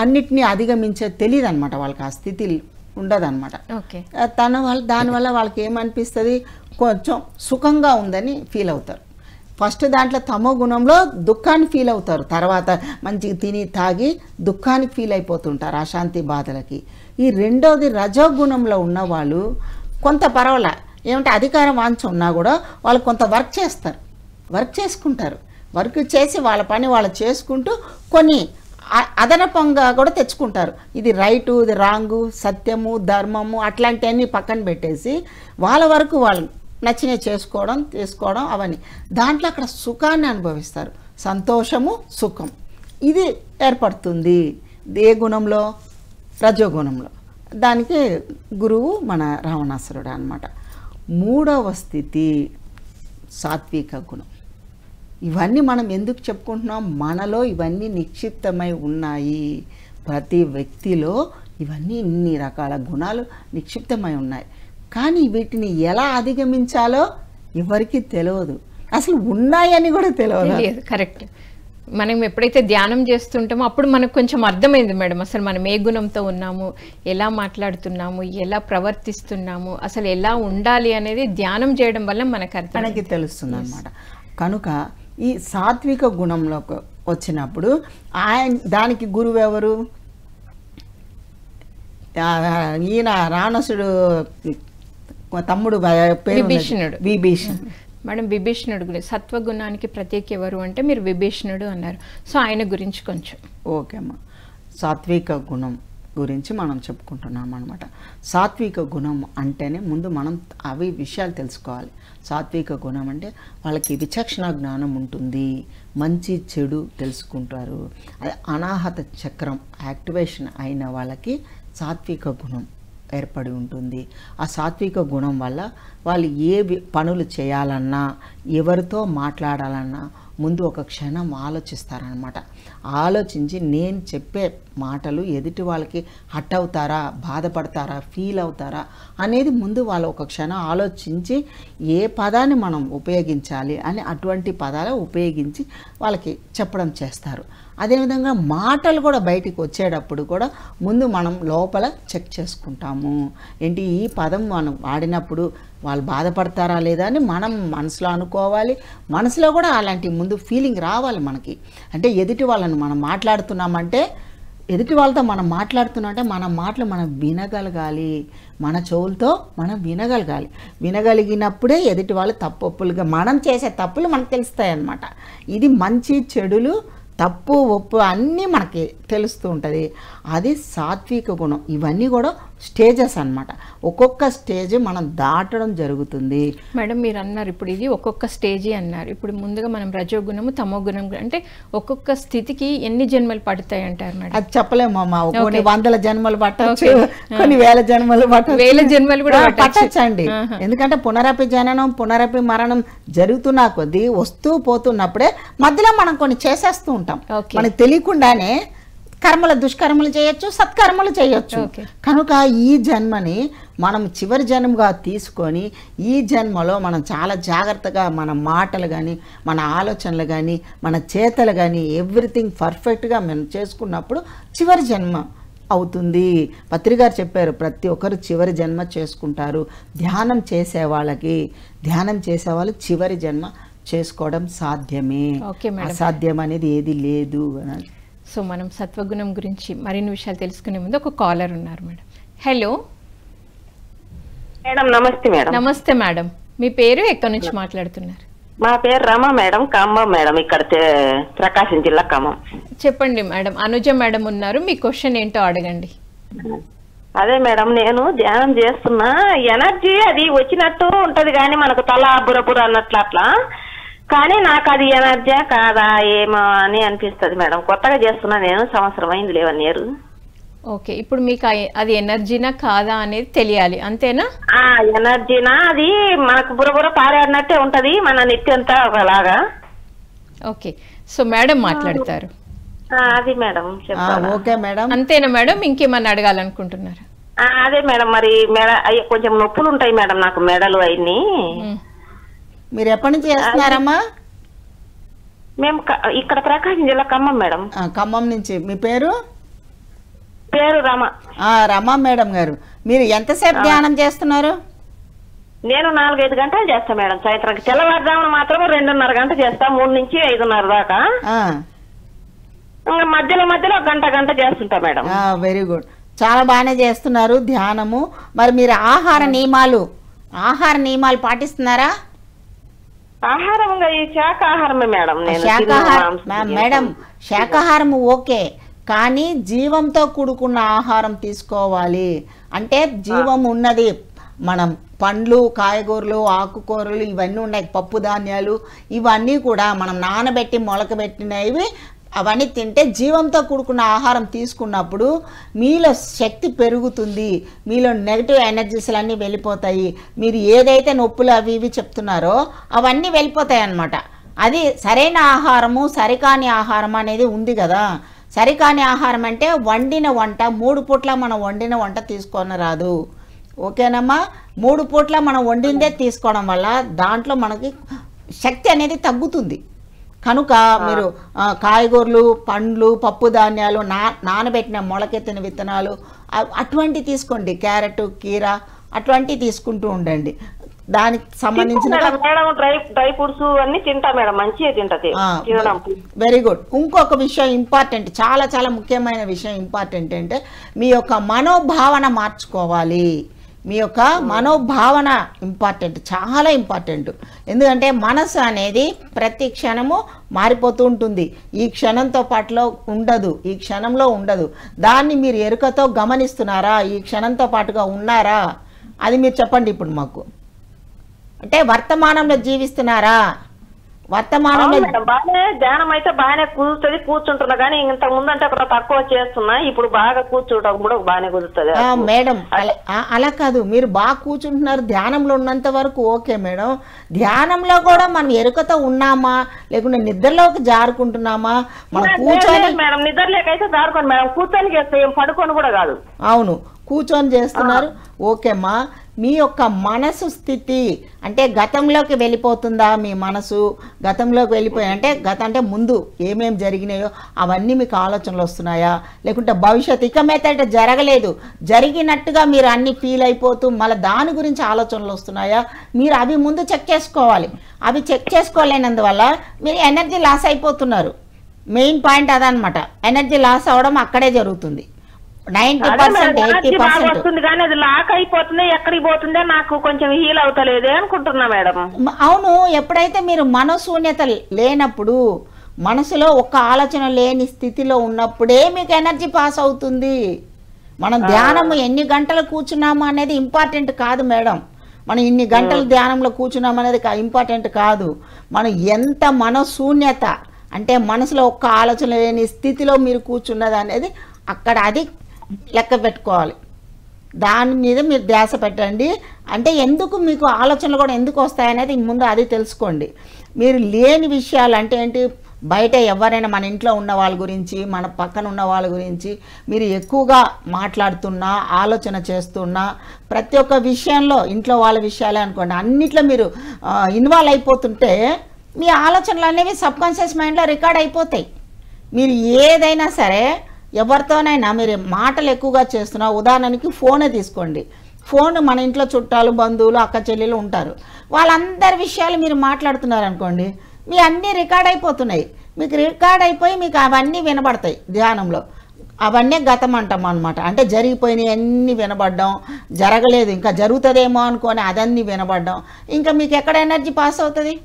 S2: అన్నిటినీ అధిగమించే తెలియదు అనమాట, వాళ్ళకి ఆ స్థితి ఉండదన్నమాట. దానివల్ల వాళ్ళకి ఏమనిపిస్తుంది, కొంచెం సుఖంగా ఉందని ఫీల్ అవుతారు. ఫస్ట్ దాంట్లో తమో గుణంలో దుఃఖాన్ని ఫీల్ అవుతారు, తర్వాత మంచిగా తిని తాగి దుఃఖానికి ఫీల్ అయిపోతుంటారు, అశాంతి బాధలకి. ఈ రెండవది రజోగుణంలో ఉన్నవాళ్ళు కొంత పర్వాలే, ఏమంటే అధికార వాంఛ ఉన్నా కూడా వాళ్ళు కొంత వర్క్ చేస్తారు, వర్క్ చేసుకుంటారు, వర్క్ చేసి వాళ్ళ పని వాళ్ళు చేసుకుంటూ కొన్ని అదనపంగా కూడా తెచ్చుకుంటారు. ఇది రైటు, ఇది రాంగు, సత్యము, ధర్మము అట్లాంటివన్నీ పక్కన పెట్టేసి వాళ్ళ వరకు వాళ్ళు నచ్చినవి తీసుకోవడం అవన్నీ దాంట్లో అక్కడ సుఖాన్ని అనుభవిస్తారు. సంతోషము, సుఖం ఇది ఏర్పడుతుంది. ఏ గుణంలో? రజోగుణంలో. దానికి గురువు మన రావణాసురుడు అన్నమాట. మూడవ స్థితి సాత్విక గుణం. ఇవన్నీ మనం ఎందుకు చెప్పుకుంటున్నాం? మనలో ఇవన్నీ నిక్షిప్తమై ఉన్నాయి. ప్రతి వ్యక్తిలో ఇవన్నీ ఇన్ని రకాల గుణాలు నిక్షిప్తమై ఉన్నాయి. కానీ వీటిని ఎలా అధిగమించాలో ఎవరికి తెలియదు, అసలు ఉన్నాయని కూడా తెలియదు.
S1: కరెక్ట్. మనం ఎప్పుడైతే ధ్యానం చేస్తుంటామో అప్పుడు మనకు కొంచెం అర్థమైంది మేడం, అసలు మనం ఏ గుణంతో ఉన్నాము, ఎలా మాట్లాడుతున్నాము, ఎలా ప్రవర్తిస్తున్నాము, అసలు ఎలా ఉండాలి అనేది ధ్యానం చేయడం వల్ల మనకి
S2: తెలుస్తుంది అన్నమాట. కనుక ఈ సాత్విక గుణంలోకి వచ్చినప్పుడు దానికి గురువు ఎవరు? ఈయన రావణాసుడు తమ్ముడు పేరు విభీషణుడు.
S1: మేడం విభీషణుడు గురించి సత్వగుణానికి ప్రత్యేక ఎవరు అంటే మీరు విభీషణుడు అన్నారు. సో ఆయన గురించి కొంచెం.
S2: ఓకే అమ్మా, సాత్విక గుణం గురించి మనం చెప్పుకుంటున్నాం అనమాట. సాత్విక గుణం అంటేనే ముందు మనం అవి విషయాలు తెలుసుకోవాలి. సాత్విక గుణం అంటే వాళ్ళకి విచక్షణ జ్ఞానం ఉంటుంది, మంచి చెడు తెలుసుకుంటారు. అదే అనాహత చక్రం యాక్టివేషన్ అయిన వాళ్ళకి సాత్విక గుణం ఏర్పడి ఉంటుంది. ఆ సాత్విక గుణం వల్ల వాళ్ళు ఏ పనులు చేయాలన్నా, ఎవరితో మాట్లాడాలన్నా ముందు ఒక క్షణం ఆలోచిస్తారనమాట. ఆలోచించి నేను చెప్పే మాటలు ఎదుటి వాళ్ళకి హట్ అవుతారా, బాధపడతారా, ఫీల్ అవుతారా అనేది ముందు వాళ్ళు ఒక క్షణం ఆలోచించి ఏ పదాన్ని మనం ఉపయోగించాలి అని అటువంటి పదాలు ఉపయోగించి వాళ్ళకి చెప్పడం చేస్తారు. అదేవిధంగా మాటలు కూడా బయటికి వచ్చేటప్పుడు కూడా ముందు మనం లోపల చెక్ చేసుకుంటాము. ఏంటి ఈ పదం మనం వాడినప్పుడు వాళ్ళు బాధపడతారా లేదా అని మనం మనసులో అనుకోవాలి. మనసులో కూడా అలాంటి ముందు ఫీలింగ్ రావాలి మనకి. అంటే ఎదుటి వాళ్ళని మనం మాట్లాడుతున్నామంటే, ఎదుటి వాళ్ళతో మనం మాట్లాడుతున్నామంటే మన మాటలు మనం వినగలగాలి, మన చెవులతో మనం వినగలగాలి. వినగలిగినప్పుడే ఎదుటి వాళ్ళు తప్పులుగా మనం చేసే తప్పులు మనకు తెలుస్తాయి అన్నమాట. ఇది మంచి చెడులు, తప్పు ఒప్పు అన్నీ మనకి తెలుస్తూ ఉంటుంది. అది సాత్విక గుణం. ఇవన్నీ కూడా స్టేజెస్ అన్నమాట. ఒక్కొక్క స్టేజ్ మనం దాటడం జరుగుతుంది.
S1: మేడం మీరు అన్నారు ఇప్పుడు ఇది ఒక్కొక్క స్టేజీ అన్నారు. ఇప్పుడు ముందుగా మనం రజోగుణము, తమో గుణం అంటే ఒక్కొక్క స్థితికి ఎన్ని జన్మలు పడతాయి అంటారు మేడం?
S2: అది చెప్పలేమమ్మా. కొన్ని వందల జన్మలు పట్టచ్చు, కొన్ని వేల జన్మలు పట్టచ్చు,
S1: వేల జన్మలు కూడా
S2: పట్టచ్చండి. ఎందుకంటే పునరపి జననం, పునరపి మరణం జరుగుతున్నా కొద్దీ వస్తూ పోతున్నప్పుడే మధ్యలో మనం కొన్ని చేసేస్తూ ఉంటాం. మనకు తెలియకుండానే కర్మలు, దుష్కర్మలు చేయొచ్చు, సత్కర్మలు చేయొచ్చు. కనుక ఈ జన్మని మనం చివరి జన్మగా తీసుకొని ఈ జన్మలో మనం చాలా జాగ్రత్తగా మన మాటలు కానీ, మన ఆలోచనలు కానీ, మన చేతలు కానీ ఎవ్రీథింగ్ పర్ఫెక్ట్గా మనం చేసుకున్నప్పుడు చివరి జన్మ అవుతుంది. పత్రికారు చెప్పారు, ప్రతి ఒక్కరు చివరి జన్మ చేసుకుంటారు. ధ్యానం చేసేవాళ్ళు చివరి జన్మ చేసుకోవడం సాధ్యమే. అసాధ్యం అనేది ఏది లేదు.
S1: సో మనం సత్వగుణం గురించి మరిన్ని విషయాలు తెలుసుకునే ముందు ఒక కాలర్ ఉన్నారు మేడం. Hello
S3: madam. నమస్తే మేడం.
S1: నమస్తే మేడం, మీ పేరు, ఎక్కడి నుంచి మాట్లాడుతున్నారు?
S3: మా పేరు రమ మేడం, ఖమ్మం మేడం, ఇక్కడ ప్రకాశం జిల్లా ఖమ్మం.
S1: చెప్పండి మేడం. అనుజ మేడం ఉన్నారు, మీ క్వశ్చన్ ఏంటో అడగండి.
S3: అదే మేడం, నేను ధ్యానం చేస్తున్నా, ఎనర్జీ అది వచ్చినట్టు ఉంటది కానీ మనకు తల బురబుర అన్నట్లు అట్లా, కానీ నాకు అది ఎనర్జీ కాదా ఏమో అని అనిపిస్తుంది మేడం. కొత్తగా చేస్తున్నా నేను, సంవత్సరం అయింది 11 years.
S1: ఓకే, ఇప్పుడు మీకు అది ఎనర్జీనా కాదా అనేది తెలియాలి, అంతేనా?
S3: ఎనర్జీనా, అది మనకు బురబుర పారాడినట్టే ఉంటది మన నెత్తి అంతా ఒకలాగా.
S1: ఓకే, సో మేడం మాట్లాడతారు.
S3: అది మేడం
S2: ఓకే మేడం,
S1: అంతేనా మేడం? ఇంకేమన్నా అడగాలనుకుంటున్నారు?
S3: అదే మేడం, మరి కొంచెం నొప్పులు ఉంటాయి మేడం నాకు, మెడలు అన్ని.
S2: మీరు ఎప్పటి నుంచి చేస్తున్నారమ్మా?
S3: మేము ఇక్కడ ప్రకాశం జిల్లా ఖమ్మం మేడం.
S2: ఖమ్మం నుంచి. మీ పేరు?
S3: రమ.
S2: రమ మేడం గారు, మీరు ఎంతసేపు ధ్యానం చేస్తున్నారు?
S3: నేను 4-5 గంటలు చేస్తా మేడం సాయంత్రం. తెల్లవారుజామున మాత్రం 2.5 గంట చేస్తా, 3 నుంచి 5:30 దాకా. మధ్యలో గంట చేస్తుంటా మేడం.
S2: వెరీ గుడ్, చాలా బాగానే చేస్తున్నారు ధ్యానము. మరి మీరు ఆహార నియమాలు ఆహార నియమాలు పాటిస్తున్నారా?
S3: ఆహారం ఈ శాకాహారమే మేడం. నేను
S2: శాకాహారం మేడం, శాకాహారం ఓకే, కానీ జీవంతో కూడుకున్న ఆహారం తీసుకోవాలి. అంటే జీవం ఉన్నది, మనం పండ్లు, కాయగూరలు, ఆకుకూరలు ఇవన్నీ ఉన్నాయి, పప్పు ధాన్యాలు ఇవన్నీ కూడా మనం నానబెట్టి మొలకబెట్టినవి అవన్నీ తింటే జీవంతో కూడుకున్న ఆహారం తీసుకున్నప్పుడు మీలో శక్తి పెరుగుతుంది, మీలో నెగిటివ్ ఎనర్జీస్ అన్నీ వెళ్ళిపోతాయి. మీరు ఏదైతే నొప్పులు అవి ఇవి చెప్తున్నారో అవన్నీ వెళ్ళిపోతాయి అన్నమాట. అది సరైన ఆహారము, సరికాని ఆహారం అనేది ఉంది కదా. సరికాని ఆహారం అంటే వండిన వంట 3 పూట్ల మనం వండిన వంట తీసుకొని రాదు. ఓకేనమ్మా? 3 పూట్ల మనం వండిందే తీసుకోవడం వల్ల దాంట్లో మనకి శక్తి అనేది తగ్గుతుంది. కనుక మీరు కాయగూరలు, పండ్లు, పప్పు ధాన్యాలు, నానబెట్టిన మొలకెత్తిన విత్తనాలు అటువంటి తీసుకోండి. క్యారెట్, కీర అటువంటివి తీసుకుంటూ ఉండండి. దానికి సంబంధించిన
S3: డ్రై ఫ్రూట్స్ అన్ని తింటా మేడం, మంచిగా తింటా.
S2: Very good. ఇంకొక విషయం ఇంపార్టెంట్, చాలా చాలా ముఖ్యమైన విషయం ఇంపార్టెంట్ అంటే మీ యొక్క మనోభావన మార్చుకోవాలి. మీ యొక్క మనోభావన ఇంపార్టెంట్, చాలా ఇంపార్టెంట్. ఎందుకంటే మనసు అనేది ప్రతి క్షణము మారిపోతూ ఉంటుంది. ఈ క్షణంతో పాటులో ఉండదు, ఈ క్షణంలో ఉండదు. దాన్ని మీరు ఎరుకతో గమనిస్తున్నారా? ఈ క్షణంతో పాటుగా ఉన్నారా? అది మీరు చెప్పండి ఇప్పుడు మాకు. అంటే వర్తమానంలో జీవిస్తున్నారా? వర్తమానంలో
S3: బాగానే ధ్యానం అయితే బాగానే కూర్చుంటున్నా, కానీ ఇంత ముందంటే ఒక తక్కువ చేస్తున్నా, ఇప్పుడు బాగా కూర్చోవడం కూడా బాగానే కుదురుతుంది
S2: మేడం. అలా కాదు, మీరు బాగా కూర్చుంటున్నారు ధ్యానంలో ఉన్నంత వరకు ఓకే మేడం. ధ్యానంలో కూడా మనం ఎరుకతో ఉన్నామా లేకుంటే నిద్రలోకి జారుకుంటున్నామా? మనం కూర్చొని
S3: మేడం, నిద్రలేకైతే జారుకోండి మేడం, కూర్చొని చేస్తే పడుకొని కూడా కాదు.
S2: అవును, కూర్చొని చేస్తున్నారు ఓకేమ్మా. మీ యొక్క మనసు స్థితి అంటే గతంలోకి వెళ్ళిపోతుందా? మీ మనసు గతంలోకి వెళ్ళిపోయి అంటే అంటే ముందు ఏమేమి జరిగినాయో అవన్నీ మీకు ఆలోచనలు వస్తున్నాయా? లేకుంటే భవిష్యత్తు ఇక మీద జరగలేదు జరిగినట్టుగా మీరు అన్ని ఫీల్ అయిపోతూ మళ్ళీ దాని గురించి ఆలోచనలు వస్తున్నాయా? మీరు అవి ముందు చెక్ చేసుకోవాలి. అవి చెక్ చేసుకోలేనందువల్ల మీరు ఎనర్జీ లాస్ అయిపోతున్నారు. మెయిన్ పాయింట్ అదనమాట. ఎనర్జీ లాస్ అవ్వడం అక్కడే జరుగుతుంది. 90%, 80%
S3: వస్తుంది కానీ అది లాక్ అయిపోతుంది. ఎక్కడికి పోతుందో నాకు కొంచెం హీల్ అవుతలేదే అనుకుంటున్నా మేడం.
S2: అవును, ఎప్పుడైతే మీరు మనోశూన్యత లేనప్పుడు, మనసులో ఒక్క ఆలోచన లేని స్థితిలో ఉన్నప్పుడే మీకు ఎనర్జీ పాస్ అవుతుంది. మనం ధ్యానము ఎన్ని గంటలు కూర్చున్నాము అనేది ఇంపార్టెంట్ కాదు మేడం. మనం ఇన్ని గంటలు ధ్యానంలో కూర్చున్నాము అనేది ఇంపార్టెంట్ కాదు. మనం ఎంత మనోశూన్యత అంటే మనసులో ఒక్క ఆలోచన లేని స్థితిలో మీరు కూర్చున్నది అనేది అక్కడ అది లెక్క పెట్టుకోవాలి. దాని మీద మీరు ధ్యాస పెట్టండి. అంటే ఎందుకు మీకు ఆలోచనలు కూడా ఎందుకు వస్తాయనేది ముందు అది తెలుసుకోండి. మీరు లేని విషయాలు అంటే ఏంటి? బయట ఎవరైనా మన ఇంట్లో ఉన్న వాళ్ళ గురించి, మన పక్కన ఉన్న వాళ్ళ గురించి మీరు ఎక్కువగా మాట్లాడుతున్నా, ఆలోచన చేస్తున్నా, ప్రతి ఒక్క విషయంలో ఇంట్లో వాళ్ళ విషయాలే అనుకోండి, అన్నిట్లో మీరు ఇన్వాల్వ్ అయిపోతుంటే మీ ఆలోచనలు అనేవి సబ్కాన్షియస్ మైండ్లో రికార్డ్ అయిపోతాయి. మీరు ఏదైనా సరే ఎవరితోనైనా మీరు మాటలు ఎక్కువగా చేస్తున్నా, ఉదాహరణకి ఫోనే తీసుకోండి. ఫోన్ మన ఇంట్లో చుట్టాలు, బంధువులు, అక్క చెల్లెలు ఉంటారు. వాళ్ళందరి విషయాలు మీరు మాట్లాడుతున్నారు అనుకోండి, మీ అన్నీ రికార్డ్ అయిపోతున్నాయి. మీకు రికార్డ్ అయిపోయి మీకు అవన్నీ వినబడతాయి ధ్యానంలో. అవన్నీ గతం అంటాం అనమాట. అంటే జరిగిపోయినాయి అన్నీ వినబడ్డం, జరగలేదు ఇంకా జరుగుతుందేమో అనుకొని అదన్నీ వినబడ్డం, ఇంకా మీకు ఎక్కడ ఎనర్జీ పాస్ అవుతుంది?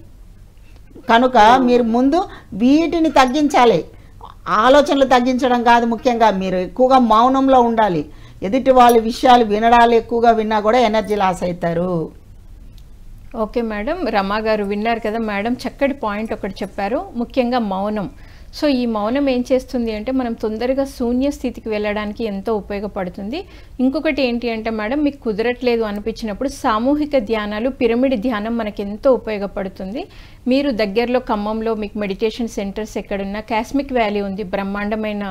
S2: కనుక మీరు ముందు వీటిని తగ్గించాలి. ఆలోచనలు తగ్గించడం కాదు, ముఖ్యంగా మీరు ఎక్కువగా మౌనంలో ఉండాలి. ఎదుటి వాళ్ళ విషయాలు వినడాలు ఎక్కువగా విన్నా కూడా ఎనర్జీ లాస్ అవుతారు.
S1: ఓకే మేడం, రమా గారు విన్నారు కదా మేడం, చక్కటి పాయింట్ ఒకటి చెప్పారు, ముఖ్యంగా మౌనం. సో ఈ మౌనం ఏం చేస్తుంది అంటే మనం తొందరగా శూన్య స్థితికి వెళ్ళడానికి ఎంతో ఉపయోగపడుతుంది. ఇంకొకటి ఏంటి అంటే మేడం, మీకు కుదరట్లేదు అనిపించినప్పుడు సామూహిక ధ్యానాలు, పిరమిడ్ ధ్యానం మనకి ఎంతో ఉపయోగపడుతుంది. మీరు దగ్గరలో ఖమ్మంలో మీకు మెడిటేషన్ సెంటర్స్ ఎక్కడున్నా, కాస్మిక్ వ్యాలీ ఉంది, బ్రహ్మాండమైన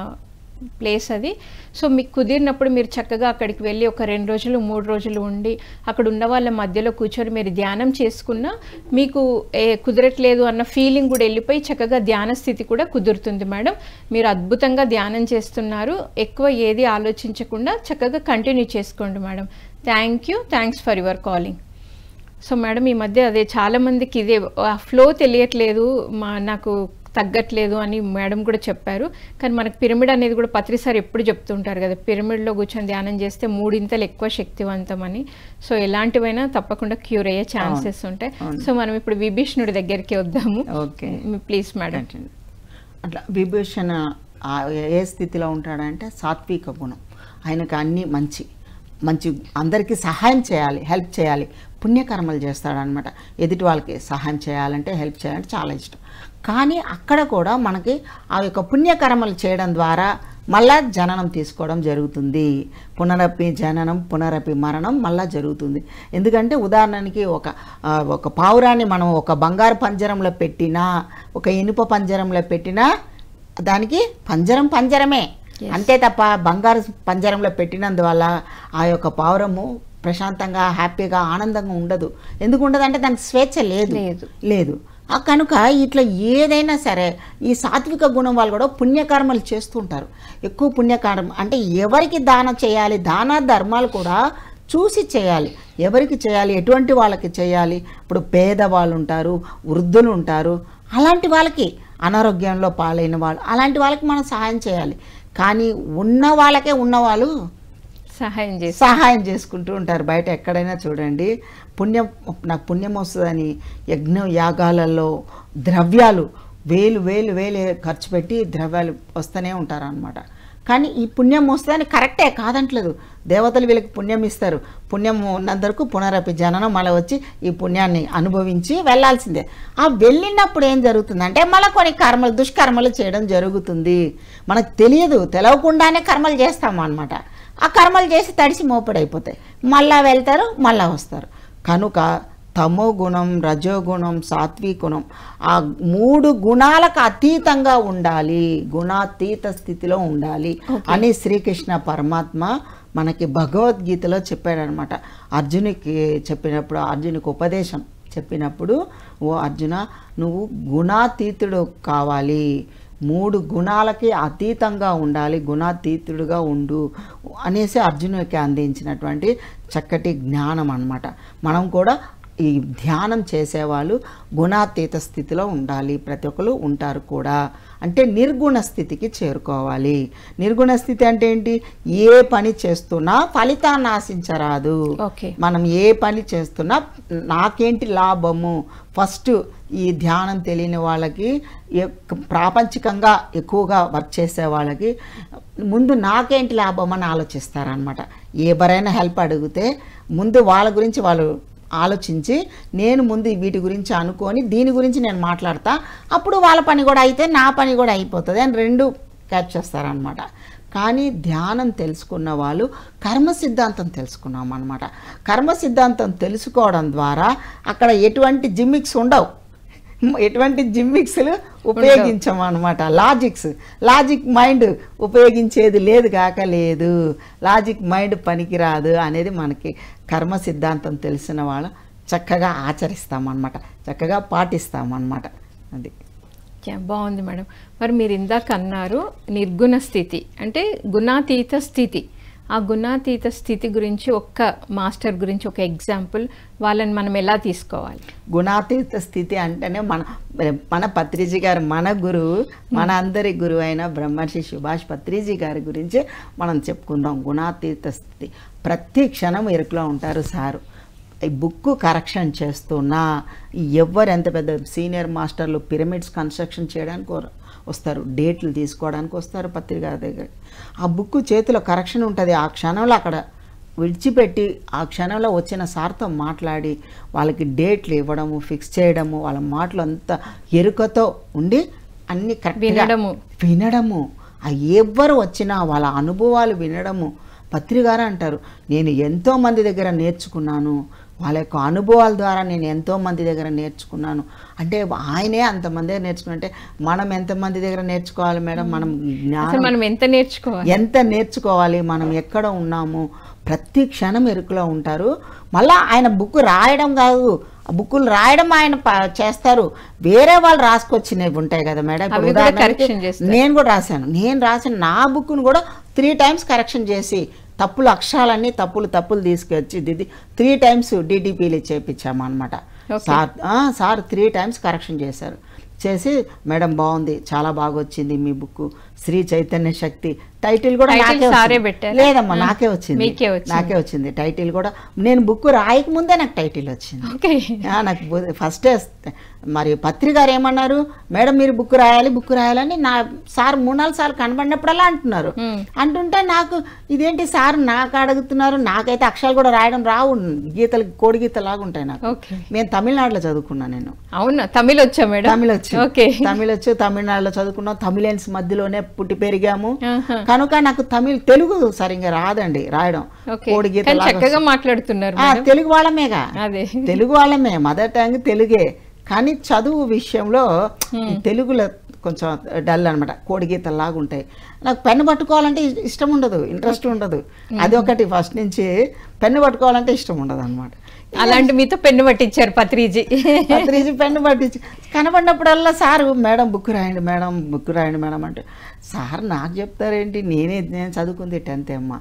S1: ప్లేస్ అది. సో మీకు కుదిరినప్పుడు మీరు చక్కగా అక్కడికి వెళ్ళి ఒక 2 రోజులు 3 రోజులు ఉండి అక్కడ ఉన్న వాళ్ళ మధ్యలో కూర్చొని మీరు ధ్యానం చేసుకున్నా మీకు కుదరట్లేదు అన్న ఫీలింగ్ కూడా వెళ్ళిపోయి చక్కగా ధ్యాన స్థితి కూడా కుదురుతుంది మేడం. మీరు అద్భుతంగా ధ్యానం చేస్తున్నారు. ఎక్కువ ఏది ఆలోచించకుండా చక్కగా కంటిన్యూ చేసుకోండి madam. Thanks for your calling. So madam, ఈ మధ్య అదే చాలామందికి ఇదే ఫ్లో తెలియట్లేదు, నాకు తగ్గట్లేదు అని మేడం కూడా చెప్పారు. కానీ మనకు పిరమిడ్ అనేది కూడా పత్రి సార్ ఎప్పుడు చెప్తుంటారు కదా, పిరమిడ్లో కూర్చొని ధ్యానం చేస్తే 3 ఇంతలు ఎక్కువ శక్తివంతం అని. సో ఎలాంటివైనా తప్పకుండా క్యూర్ అయ్యే ఛాన్సెస్ ఉంటాయి. సో మనం ఇప్పుడు విభీషణుడి దగ్గరికి వద్దాము.
S2: Okay,
S1: please madam.
S2: అట్లా విభీషణ ఏ స్థితిలో ఉంటాడంటే సాత్విక గుణం. ఆయనకు అన్నీ మంచి అందరికీ సహాయం చేయాలి, హెల్ప్ చేయాలి, పుణ్యకర్మలు చేస్తాడనమాట. ఎదుటి వాళ్ళకి సహాయం చేయాలంటే, హెల్ప్ చేయాలంటే చాలా ఇష్టం. కానీ అక్కడ కూడా మనకి ఆ యొక్క పుణ్యకర్మలు చేయడం ద్వారా మళ్ళా జననం తీసుకోవడం జరుగుతుంది. పునరపి జననం పునరపి మరణం మళ్ళా జరుగుతుంది. ఎందుకంటే ఉదాహరణకి ఒక పావురాన్ని మనం ఒక బంగారు పంజరంలో పెట్టినా, ఒక ఇనుప పంజరంలో పెట్టినా దానికి పంజరమే, అంతే తప్ప బంగారు పంజరంలో పెట్టినందువల్ల ఆ యొక్క పావురము ప్రశాంతంగా, హ్యాపీగా, ఆనందంగా ఉండదు. ఎందుకు ఉండదంటే దానికి స్వేచ్ఛ లేదు. కనుక ఇట్లా ఏదైనా సరే ఈ సాత్విక గుణం వాళ్ళు కూడా పుణ్యకర్మలు చేస్తుంటారు. ఎక్కువ పుణ్యకర్మ అంటే ఎవరికి దానం చేయాలి, దాన ధర్మాలు కూడా చూసి చేయాలి. ఎవరికి చేయాలి, ఎటువంటి వాళ్ళకి చేయాలి. ఇప్పుడు పేదవాళ్ళు ఉంటారు, వృద్ధులు ఉంటారు, అలాంటి వాళ్ళకి, అనారోగ్యంలో పాలైన వాళ్ళు, అలాంటి వాళ్ళకి మనం సహాయం చేయాలి. కానీ ఉన్న వాళ్ళకే ఉన్నవాళ్ళు సహాయం చేసుకుంటూ ఉంటారు. బయట ఎక్కడైనా చూడండి, నాకు పుణ్యం వస్తుందని యాగాలలో ద్రవ్యాలు వేలు ఖర్చు పెట్టి ద్రవ్యాలు వస్తూనే ఉంటారు అన్నమాట. కానీ ఈ పుణ్యం వస్తుందని కరెక్టే కాదంటలేదు. దేవతలు వీళ్ళకి పుణ్యం ఇస్తారు. పుణ్యం ఉన్నందుకు పునరపి జననం మళ్ళీ వచ్చి ఈ పుణ్యాన్ని అనుభవించి వెళ్ళాల్సిందే. ఆ వెళ్ళినప్పుడు ఏం జరుగుతుందంటే మళ్ళీ కొన్ని దుష్కర్మలు చేయడం జరుగుతుంది. మనకు తెలియకుండానే కర్మలు చేస్తాము అన్నమాట. ఆ కర్మలు చేసి తడిసి మోపడైపోతాయి. మళ్ళా వెళ్తారు, మళ్ళా వస్తారు. కనుక తమో గుణం, రజోగుణం, సాత్విగుణం, ఆ 3 గుణాలకు అతీతంగా ఉండాలి, గుణాతీత స్థితిలో ఉండాలి అని శ్రీకృష్ణ పరమాత్మ మనకి భగవద్గీతలో చెప్పాడనమాట. అర్జునికి చెప్పినప్పుడు, అర్జునికి ఉపదేశం చెప్పినప్పుడు, ఓ అర్జున, నువ్వు గుణాతీతుడు కావాలి, 3 గుణాలకి అతీతంగా ఉండాలి, గుణాతీతుడుగా ఉండు అనేసి అర్జునుడికి అందించినటువంటి చక్కటి జ్ఞానం అన్నమాట. మనం కూడా ఈ ధ్యానం చేసేవాళ్ళు గుణాతీత స్థితిలో ఉండాలి. ప్రతి ఒక్కరు ఉంటారు కూడా. అంటే నిర్గుణ స్థితికి చేరుకోవాలి. నిర్గుణ స్థితి అంటే ఏంటి? ఏ పని చేస్తున్నా ఫలితాన్ని ఆశించరాదు. మనం ఏ పని చేస్తున్నా నాకేంటి లాభము. ఫస్ట్ ఈ ధ్యానం తెలియని వాళ్ళకి, ప్రాపంచికంగా ఎక్కువగా వర్క్ చేసే వాళ్ళకి ముందు నాకేంటి లాభం అని ఆలోచిస్తారనమాట. ఎవరైనా హెల్ప్ అడిగితే ముందు వాళ్ళ గురించి వాళ్ళు ఆలోచించి, నేను ముందు వీటి గురించి అనుకొని దీని గురించి నేను మాట్లాడతా, అప్పుడు వాళ్ళ పని కూడా అయితే నా పని కూడా అయిపోతుంది అని 2 క్యాచ్ చేస్తారనమాట. కానీ ధ్యానం తెలుసుకున్న వాళ్ళు కర్మ సిద్ధాంతం తెలుసుకున్నాం అనమాట. కర్మ సిద్ధాంతం తెలుసుకోవడం ద్వారా అక్కడ ఎటువంటి జిమ్మిక్స్ ఉండవు, ఎటువంటి జిమ్మిక్స్లు ఉపయోగించమన్నమాట. లాజిక్ మైండ్ ఉపయోగించేది లేదు, లాజిక్ మైండ్ పనికిరాదు అనేది మనకి కర్మ సిద్ధాంతం తెలిసిన వాళ్ళు చక్కగా ఆచరిస్తామన్నమాట, చక్కగా పాటిస్తామన్నమాట. అది
S1: బాగుంది మేడం. మరి మీరు ఇందాక అన్నారు నిర్గుణ స్థితి అంటే గుణాతీత స్థితి. ఆ గుణాతీత స్థితి గురించి ఒక్క మాస్టర్ గురించి ఒక ఎగ్జాంపుల్, వాళ్ళని మనం ఎలా తీసుకోవాలి?
S2: గుణాతీత స్థితి అంటేనే మన పత్రిజీ గారు, మన గురువు, మన అందరి గురువు అయిన బ్రహ్మర్షి సుభాష్ పత్రిజీ గారి గురించి మనం చెప్పుకుందాం. గుణాతీత స్థితి ప్రతి క్షణం ఎరుకులో ఉంటారు సారు. ఈ బుక్ కరెక్షన్ చేస్తున్నా, ఎవరు ఎంత పెద్ద సీనియర్ మాస్టర్లు పిరమిడ్స్ కన్స్ట్రక్షన్ చేయడానికి వస్తారు, డేట్లు తీసుకోవడానికి వస్తారు పత్రిక దగ్గర. ఆ బుక్ చేతిలో కరెక్షన్ ఉంటుంది. ఆ క్షణంలో అక్కడ విడిచిపెట్టి ఆ క్షణంలో వచ్చిన సార్తో మాట్లాడి వాళ్ళకి డేట్లు ఇవ్వడము, ఫిక్స్ చేయడము, వాళ్ళ మాటలు అంతా ఎరుకతో ఉండి అన్ని కరెక్ట్గా వినడము, ఎవరు వచ్చినా వాళ్ళ అనుభవాలు వినడము. పత్రికారు అంటారు, నేను ఎంతోమంది దగ్గర నేర్చుకున్నాను, వాళ్ళ యొక్క అనుభవాల ద్వారా నేను ఎంతోమంది దగ్గర నేర్చుకున్నాను. అంటే ఆయనే అంతమంది నేర్చుకున్నంటే మనం ఎంతమంది దగ్గర నేర్చుకోవాలి మేడం? మనం జ్ఞానం
S1: మనం
S2: ఎంత నేర్చుకోవాలి, మనం ఎక్కడ ఉన్నాము, ప్రతి క్షణం ఎరుకులో ఉంటారు. మళ్ళీ ఆయన బుక్ రాయడం కాదు, ఆ బుక్కులు రాయడం ఆయన చేస్తారు, వేరే వాళ్ళు రాసుకొచ్చినవి ఉంటాయి కదా మేడం. నేను కూడా రాశాను, నేను రాసిన నా బుక్ను కూడా 3 times కరెక్షన్ చేసి తప్పులు అక్షరాలన్నీ తప్పులు తీసుకొచ్చి 3 times DDPలు చేపించాము అనమాట. సార్ 3 times కరెక్షన్ చేశారు. చేసి మేడం బాగుంది, చాలా బాగా వచ్చింది మీ బుక్, శ్రీ చైతన్య శక్తి. టైటిల్ కూడా
S1: టైటిల్
S2: నాకే
S1: సారే
S2: వచ్చింది.
S1: పెట్టారా?
S2: లేదమ్మా, నాకే వచ్చింది.
S1: మీకే వచ్చింది.
S2: నాకే వచ్చింది టైటిల్ కూడా. నేను బుక్ రాయక ముందే నాకు టైటిల్ వచ్చింది.
S1: ఓకే.
S2: నాకు ఫస్టే మరి పత్రి గారు ఏమన్నారు, మేడం మీరు బుక్ రాయాలని నా సార్ 3-4 సార్లు కనబడినప్పుడల్లా అంటున్నారు. అంటుంటే నాకు ఇదేంటి సార్ నాకు అడుగుతున్నారు, నాకైతే అక్షరాలు కూడా రాయడం రావు, గీతలు కోడి గీతలాగా ఉంటాయి నాకు. నేను తమిళనాడులో చదువుకున్నా. నేను
S1: అవునా? తమిళ్ వచ్చా మేడం?
S2: తమిళ్ వచ్చు.
S1: ఓకే.
S2: తమిళ్ వచ్చు, తమిళనాడులో చదువుకున్నాం, తమిళన్స్ మధ్యలోనే పుట్టి పెరిగాము కనుక నాకు తెలుగు సరిగ్గా రాదండి రాయడం. కోడి గీత
S1: చక్కగా మాట్లాడుతున్నారు.
S2: తెలుగు వాళ్ళమేగా, తెలుగు వాళ్ళమే, మదర్ టంగ్ తెలుగే. కానీ చదువు విషయంలో తెలుగులో కొంచెం డల్ అనమాట, కోడి గీతల్లాగా ఉంటాయి. నాకు పెన్ను పట్టుకోవాలంటే ఇష్టం ఉండదు, ఇంట్రెస్ట్ ఉండదు. అది ఒకటి ఫస్ట్ నుంచి పెన్ను పట్టుకోవాలంటే ఇష్టం ఉండదు అనమాట.
S1: అలాంటి మీతో పెన్ను పట్టించారు పత్రిజీ
S2: పెన్ను పట్టించి కనబడినప్పుడల్లా సారు మేడం బుక్ రాయండి మేడం అంటే, సార్ నాకు చెప్తారేంటి, నేను చదువుకుంది 10th అమ్మ,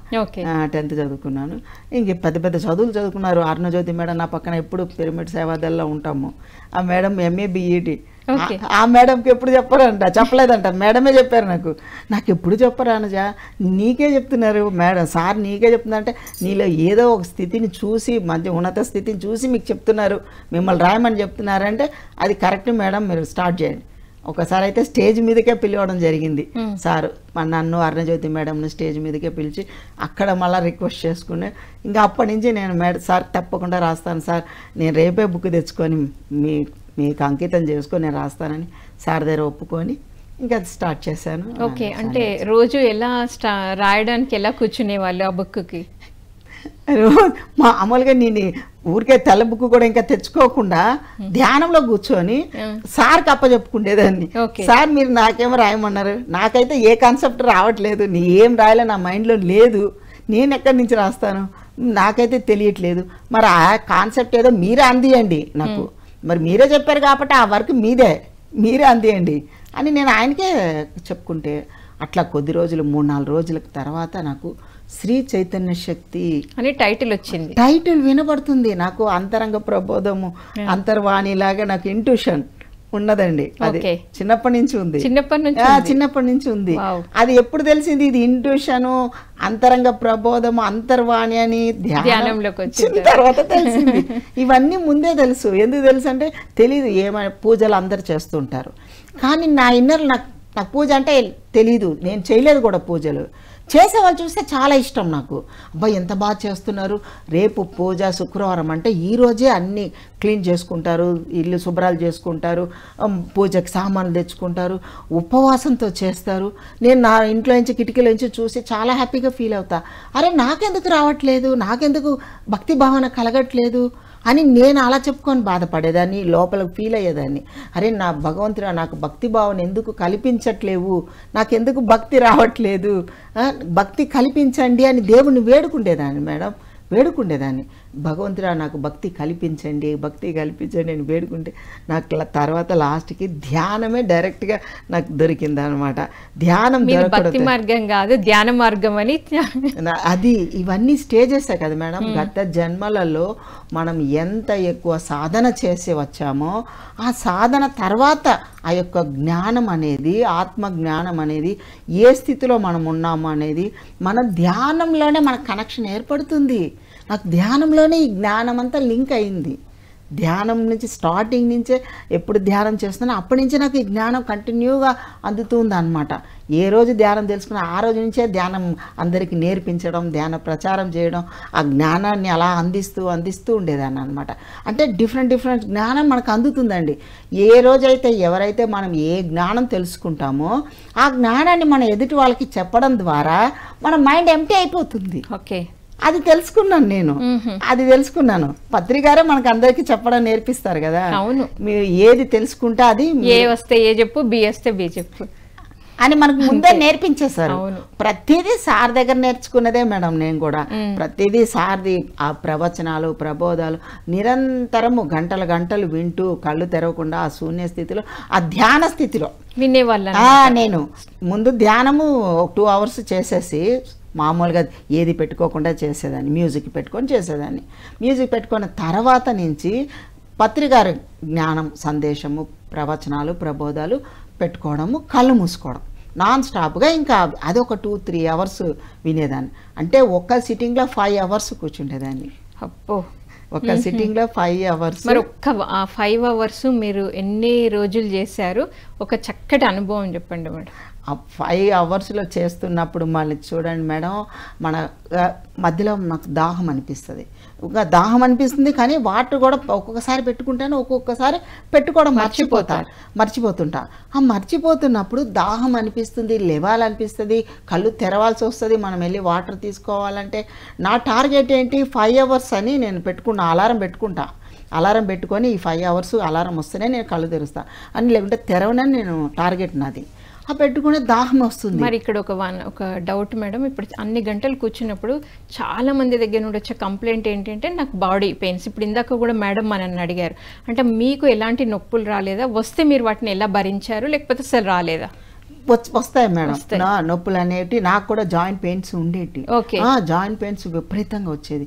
S2: 10th చదువుకున్నాను. ఇంక పెద్ద చదువులు చదువుకున్నారు. అరుణజ్యోతి మేడం నా పక్కన ఎప్పుడు పిరమిడ్ సేవాదల్లో ఉంటాము. ఆ మేడం MA BEd. ఆ మేడంకి ఎప్పుడు చెప్పలేదంట, మేడమే చెప్పారు నాకు ఎప్పుడు చెప్పరా అనుజా, నీకే చెప్తున్నారు మేడం, సార్ నీకే చెప్తున్నా అంటే, నీలో ఏదో ఒక స్థితిని చూసి, మంచి ఉన్నత స్థితిని చూసి మీకు చెప్తున్నారు, మిమ్మల్ని రాయమని చెప్తున్నారంటే అది కరెక్ట్ మేడం, మీరు స్టార్ట్ చేయండి. ఒకసారి అయితే స్టేజ్ మీదకే పిలవడం జరిగింది సార్, నన్ను అరుణజ్యోతి మేడంను స్టేజ్ మీదకే పిలిచి అక్కడ మళ్ళీ రిక్వెస్ట్ చేసుకుని, ఇంకా అప్పటి నుంచి నేను సార్ తప్పకుండా రాస్తాను సార్, నేను రేపే బుక్ తెచ్చుకొని మీకు అంకితం చేసుకొని నేను రాస్తానని సార్ దగ్గర ఒప్పుకొని ఇంకా స్టార్ట్ చేశాను.
S1: ఓకే. అంటే రోజు ఎలా రాయడానికి ఎలా కూర్చునే వాళ్ళు ఆ బుక్కి?
S2: మామూలుగా నేను ఊరికే తెల్ల బుక్ కూడా ఇంకా తెచ్చుకోకుండా ధ్యానంలో కూర్చొని సార్కి అప్పచెప్పుకునేదాన్ని. సార్ మీరు నాకేమో రాయమన్నారు, నాకైతే ఏ కాన్సెప్ట్ రావట్లేదు, నీ ఏం రాయాలో నా మైండ్లో లేదు, నేను ఎక్కడి నుంచి రాస్తాను, నాకైతే తెలియట్లేదు, మరి ఆ కాన్సెప్ట్ ఏదో మీరే అందియండి నాకు, మరి మీరే చెప్పారు కాబట్టి ఆ వర్క్ మీరే అందియండి అని నేను ఆయనకే చెప్పుకుంటే, అట్లా కొద్ది రోజులు 3-4 రోజుల తర్వాత నాకు శ్రీ చైతన్య శక్తి
S1: అని టైటిల్ వచ్చింది.
S2: టైటిల్ వినబడుతుంది నాకు, అంతరంగ ప్రబోధము, అంతర్వాణి లాగా నాకు ఇంట్యూషన్ ఉన్నదండి. అది చిన్నప్పటి నుంచి ఉంది, చిన్నప్పటి నుంచి ఉంది. అది ఎప్పుడు తెలిసింది, ఇది ఇంట్యూషను, అంతరంగ ప్రబోధము, అంతర్వాణి అని ధ్యానంలోకి వచ్చిన తర్వాత తెలిసింది. ఇవన్నీ ముందే తెలుసు. ఎందుకు తెలుసు అంటే తెలీదు, ఏమైనా పూజలు అందరు చేస్తుంటారు, కానీ నా ఇన్నర్ నాకు పూజ అంటే తెలీదు, నేను చేయలేదు కూడా పూజలు. చేసేవాళ్ళు చూస్తే చాలా ఇష్టం నాకు, అబ్బాయి ఎంత బాగా చేస్తున్నారు, రేపు పూజ శుక్రవారం అంటే ఈరోజే అన్నీ క్లీన్ చేసుకుంటారు, ఇల్లు శుభ్రాలు చేసుకుంటారు, పూజకి సామాన్లు తెచ్చుకుంటారు, ఉపవాసంతో చేస్తారు. నేను నా ఇంట్లో నుంచి కిటికీల నుంచి చూసి చాలా హ్యాపీగా ఫీల్ అవుతా, అరే నాకెందుకు రావట్లేదు, నాకెందుకు భక్తి భావన కలగట్లేదు అని నేను అలా చెప్పుకొని బాధపడేదాన్ని, లోపలికి ఫీల్ అయ్యేదాన్ని. అరే నా భగవంతుడా, నాకు భక్తి భావన ఎందుకు కల్పించట్లేవు, నాకెందుకు భక్తి రావట్లేదు, భక్తి కల్పించండి అని దేవుణ్ణి వేడుకుండేదాన్ని. భగవంతుడా నాకు భక్తి కల్పించండి అని వేడుకుంటే నాకు తర్వాత లాస్ట్కి ధ్యానమే డైరెక్ట్గా నాకు దొరికింది అనమాట. ధ్యానం
S1: భక్తి మార్గం కాదు, ధ్యాన మార్గం అని.
S2: అది ఇవన్నీ స్టేజెస్ కదా మేడం. గత జన్మలలో మనం ఎంత ఎక్కువ సాధన చేసి వచ్చామో ఆ సాధన తర్వాత ఆ యొక్క జ్ఞానం అనేది, ఆత్మ జ్ఞానం అనేది, ఏ స్థితిలో మనం ఉన్నామో అనేది మన ధ్యానంలోనే మన కనెక్షన్ ఏర్పడుతుంది. నాకు ధ్యానంలోనే ఈ జ్ఞానం అంతా లింక్ అయింది. ధ్యానం నుంచి స్టార్టింగ్ నుంచే ఎప్పుడు ధ్యానం చేస్తున్నా అప్పటి నుంచి నాకు ఈ జ్ఞానం కంటిన్యూగా అందుతుంది అనమాట. ఏ రోజు ధ్యానం తెలుసుకున్నా ఆ రోజు నుంచే ధ్యానం అందరికీ నేర్పించడం, ధ్యాన ప్రచారం చేయడం, ఆ జ్ఞానాన్ని అలా అందిస్తూ ఉండేదాన్ని అనమాట. అంటే డిఫరెంట్ జ్ఞానం మనకు అందుతుందండి. ఏ రోజైతే ఎవరైతే మనం ఏ జ్ఞానం తెలుసుకుంటామో ఆ జ్ఞానాన్ని మన ఎదుటి వాళ్ళకి చెప్పడం ద్వారా మన మైండ్ ఎంప్టీ అయిపోతుంది.
S1: ఓకే,
S2: అది తెలుసుకున్నాను. పత్రికారే మనకు అందరికి చెప్పడం నేర్పిస్తారు కదా.
S1: అవును,
S2: మీరు ఏది తెలుసుకుంటే అది,
S1: ఏ వస్తే ఏ చెప్పు, బి వస్తే బి చెప్పు
S2: అని మనకు ముందే నేర్పించేశారు. ప్రతిదీ సార్ దగ్గర నేర్చుకున్నదే మేడం. నేను కూడా ప్రతిదీ సార్ది, ఆ ప్రవచనాలు, ప్రబోధాలు నిరంతరము గంటలు వింటూ కళ్ళు తెరవకుండా ఆ శూన్య స్థితిలో, ఆ ధ్యాన స్థితిలో
S1: వినేవాళ్ళ.
S2: నేను ముందు ధ్యానము 2 hours చేసేసి మామూలుగా ఏది పెట్టుకోకుండా చేసేదాన్ని, మ్యూజిక్ పెట్టుకొని చేసేదాన్ని. మ్యూజిక్ పెట్టుకున్న తర్వాత నుంచి పత్రికారి జ్ఞానం సందేశము ప్రవచనాలు ప్రబోధాలు పెట్టుకోవడము కళ్ళు మూసుకోవడం నాన్ స్టాప్గా. ఇంకా అదొక 2-3 అవర్స్ వినేదాన్ని. అంటే ఒక్క సిట్టింగ్లో 5 అవర్స్ కూర్చుండేదాన్ని.
S1: అప్పో,
S2: ఒక సిట్టింగ్లో 5 అవర్స్.
S1: మరి ఒక్క 5 అవర్స్ మీరు ఎన్ని రోజులు చేశారు? ఒక చక్కటి అనుభవం చెప్పండి మేడం.
S2: ఆ 5 అవర్స్లో చేస్తున్నప్పుడు మళ్ళీ చూడండి మేడం, మన మధ్యలో నాకు దాహం అనిపిస్తుంది. దాహం అనిపిస్తుంది కానీ వాటర్ కూడా ఒక్కొక్కసారి పెట్టుకుంటాను, ఒక్కొక్కసారి పెట్టుకోవడం మర్చిపోతుంటా. ఆ మర్చిపోతున్నప్పుడు దాహం అనిపిస్తుంది, లేవాలనిపిస్తుంది, కళ్ళు తెరవాల్సి వస్తుంది. మనం వెళ్ళి వాటర్ తీసుకోవాలంటే నా టార్గెట్ ఏంటి, 5 అవర్స్ అని నేను అలారం పెట్టుకొని ఈ 5 అవర్స్ అలారం వస్తేనే నేను కళ్ళు తెరుస్తాను అని, లేకుంటే తెరవనని నేను టార్గెట్ నాది. ఆ పెట్టుకునే దాహం వస్తుంది.
S1: మరి ఇక్కడ ఒక డౌట్ మేడం, ఇప్పుడు అన్ని గంటలు కూర్చున్నప్పుడు చాలా మంది దగ్గర నుండి వచ్చే కంప్లైంట్ ఏంటంటే నాకు బాడీ పెయిన్స్. ఇప్పుడు ఇందాక కూడా మేడం మనల్ని అడిగారు, అంటే మీకు ఎలాంటి నొప్పులు రాలేదా? వస్తే మీరు వాటిని ఎలా భరించారు, లేకపోతే అసలు రాలేదా?
S2: వస్తాయి మేడం. నా నొప్పులు అనేవి నాకు కూడా జాయింట్ పెయిన్స్ ఉండేవి. జాయింట్ పెయిన్స్ విపరీతంగా వచ్చేది.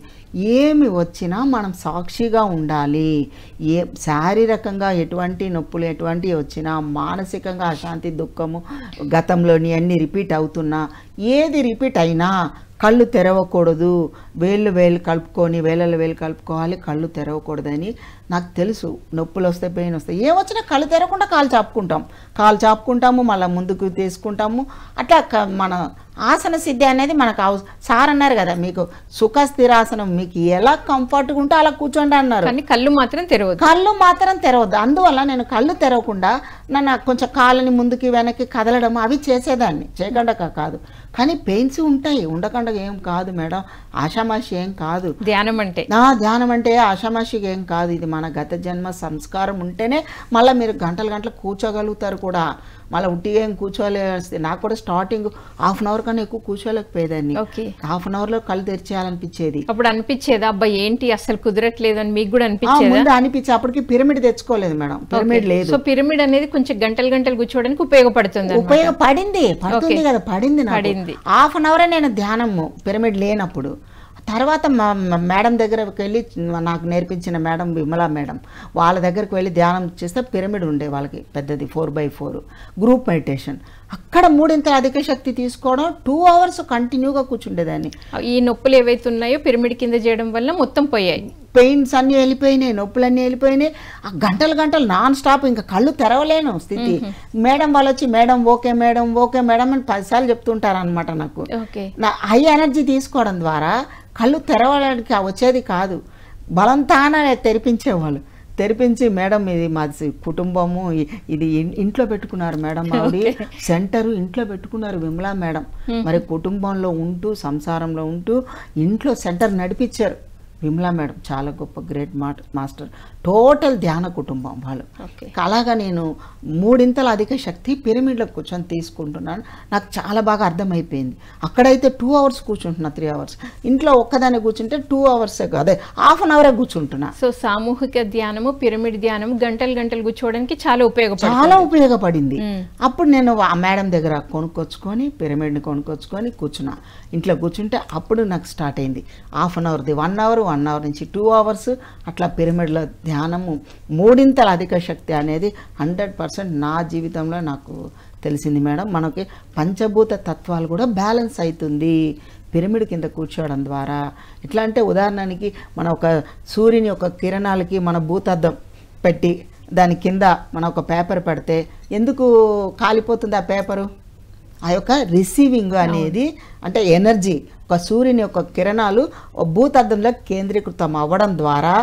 S2: ఏమి వచ్చినా మనం సాక్షిగా ఉండాలి. శారీరకంగా ఎటువంటి నొప్పులు ఎటువంటి వచ్చినా, మానసికంగా అశాంతి దుఃఖము గతంలోని అన్ని రిపీట్ అవుతున్నా, ఏది రిపీట్ అయినా కళ్ళు తెరవకూడదు. వేళ్ళు కలుపుకొని వేళ్ళు కలుపుకోవాలి, కళ్ళు తెరవకూడదని నాకు తెలుసు. నొప్పులు వస్తాయి, పెయిన్ వస్తాయి, ఏమొచ్చినా కళ్ళు తెరవకుండా కాలు చాపుకుంటాము, మళ్ళీ ముందుకు తీసుకుంటాము. అట్లా మన ఆసన సిద్ధి అనేది మనకు సార్ అన్నారు కదా, మీకు సుఖ స్థిరాసనం మీకు ఎలా కంఫర్ట్గా ఉంటే అలా కూర్చోండి అన్నారు.
S1: కళ్ళు మాత్రం
S2: తెరవద్దు. అందువల్ల నేను కళ్ళు తెరవకుండా నన్ను కొంచెం కాళ్ళని ముందుకి వెనక్కి కదలడం అవి చేసేదాన్ని, చేయకుండా కాదు. కానీ పెయిన్స్ ఉంటాయి, ఉండకుండా ఏం కాదు మేడం. ఆషామాషి ఏం కాదు ధ్యానం అంటే ఆషామాషిగా ఏం కాదు. ఇది మన గత జన్మ సంస్కారం ఉంటేనే మళ్ళీ మీరు గంటలు కూర్చోగలుగుతారు కూడా. మళ్ళీ ఉట్టిగా ఏం కూర్చోలేస్తే, నాకు కూడా స్టార్టింగ్ 1/2 అవర్ కన్నా ఎక్కువ కూర్చోలేకపోయేదాన్ని. 1/2 అవర్లో కళ్ళు తెరిచేయాలనిపించేది.
S1: అప్పుడు అనిపించేదా అబ్బా ఏంటి అసలు కుదరట్లేదు అని మీకు కూడా అనిపించేది?
S2: అనిపించి అప్పటికి పిరమిడ్ తెచ్చుకోలేదు మేడం, పిరమిడ్ లేదు.
S1: సో పిరమిడ్ అనేది కొంచెం గంటలు కూర్చోవడానికి ఉపయోగపడుతుంది
S2: కదా, పడింది 1/2 అవరే నేను ధ్యానము పిరమిడ్ లేనప్పుడు. తర్వాత మేడం దగ్గరకు వెళ్ళి, నాకు నేర్పించిన మేడం విమలా మేడం, వాళ్ళ దగ్గరకు వెళ్ళి ధ్యానం చేస్తే పిరమిడ్ ఉండే వాళ్ళకి పెద్దది 4x4 గ్రూప్ మెడిటేషన్. అక్కడ 3 అధిక శక్తి తీసుకోవడం 2 అవర్స్ కంటిన్యూగా కూర్చుండేదాన్ని.
S1: ఈ నొప్పులు ఏవైతే ఉన్నాయో పిరమిడ్ కింద చేయడం వల్ల మొత్తం పోయాయి,
S2: పెయిన్స్ అన్నీ వెళ్ళిపోయినాయి, నొప్పులన్నీ వెళ్ళిపోయినాయి. ఆ గంటలు నాన్ స్టాప్ ఇంకా కళ్ళు తెరవలేను స్థితి. మేడం వాళ్ళు వచ్చి మేడం ఓకే మేడం అని 10 సార్లు చెప్తుంటారు అనమాట. నాకు నా హై ఎనర్జీ తీసుకోవడం ద్వారా కళ్ళు తెరవడానికి వచ్చేది కాదు, బలంతాన తెరిపించేవాళ్ళు. తెరిపించి మేడం ఇది మాది కుటుంబము, ఇది ఇంట్లో పెట్టుకున్నారు మేడం, ఆవిడ సెంటరు ఇంట్లో పెట్టుకున్నారు విమలా మేడం. మరి కుటుంబంలో ఉంటూ సంసారంలో ఉంటూ ఇంట్లో సెంటర్ నడిపించారు విమలా మేడం. చాలా గొప్ప గ్రేట్ మాస్టర్. టోటల్ ధ్యాన కుటుంబం వాళ్ళు. అలాగా నేను 3 అధిక శక్తి పిరమిడ్లో కూర్చొని తీసుకుంటున్నాను. నాకు చాలా బాగా అర్థమైపోయింది. అక్కడైతే 2 అవర్స్ కూర్చుంటున్నా, 3 అవర్స్. ఇంట్లో ఒక్కదాన్ని కూర్చుంటే 2 అవర్స్ అదే 1/2 అవరే కూర్చుంటున్నా.
S1: సో సామూహిక ధ్యానము పిరమిడ్ ధ్యానము గంటలు కూర్చోవడానికి చాలా
S2: ఉపయోగపడింది. అప్పుడు నేను ఆ మేడం దగ్గర పిరమిడ్ని కొనుక్కొచ్చుకొని కూర్చున్నా. ఇంట్లో కూర్చుంటే అప్పుడు నాకు స్టార్ట్ అయింది 1/2 అవర్ది, 1 అవర్ నుంచి 2 అవర్స్ అట్లా పిరమిడ్లో ధ్యానము 3 అధిక శక్తి అనేది 100% నా జీవితంలో నాకు తెలిసింది మేడం. మనకి పంచభూత తత్వాలు కూడా బ్యాలెన్స్ అవుతుంది పిరమిడ్ కింద కూర్చోవడం ద్వారా. ఎట్లా అంటే ఉదాహరణకి మన ఒక సూర్యుని యొక్క కిరణాలకి మన భూతద్దం పెట్టి దాని కింద మన ఒక పేపర్ పెడితే ఎందుకు కాలిపోతుంది ఆ పేపరు? ఆ యొక్క రిసీవింగ్ అనేది అంటే ఎనర్జీ, ఒక సూర్యుని యొక్క కిరణాలు భూతద్దంలో కేంద్రీకృతం అవ్వడం ద్వారా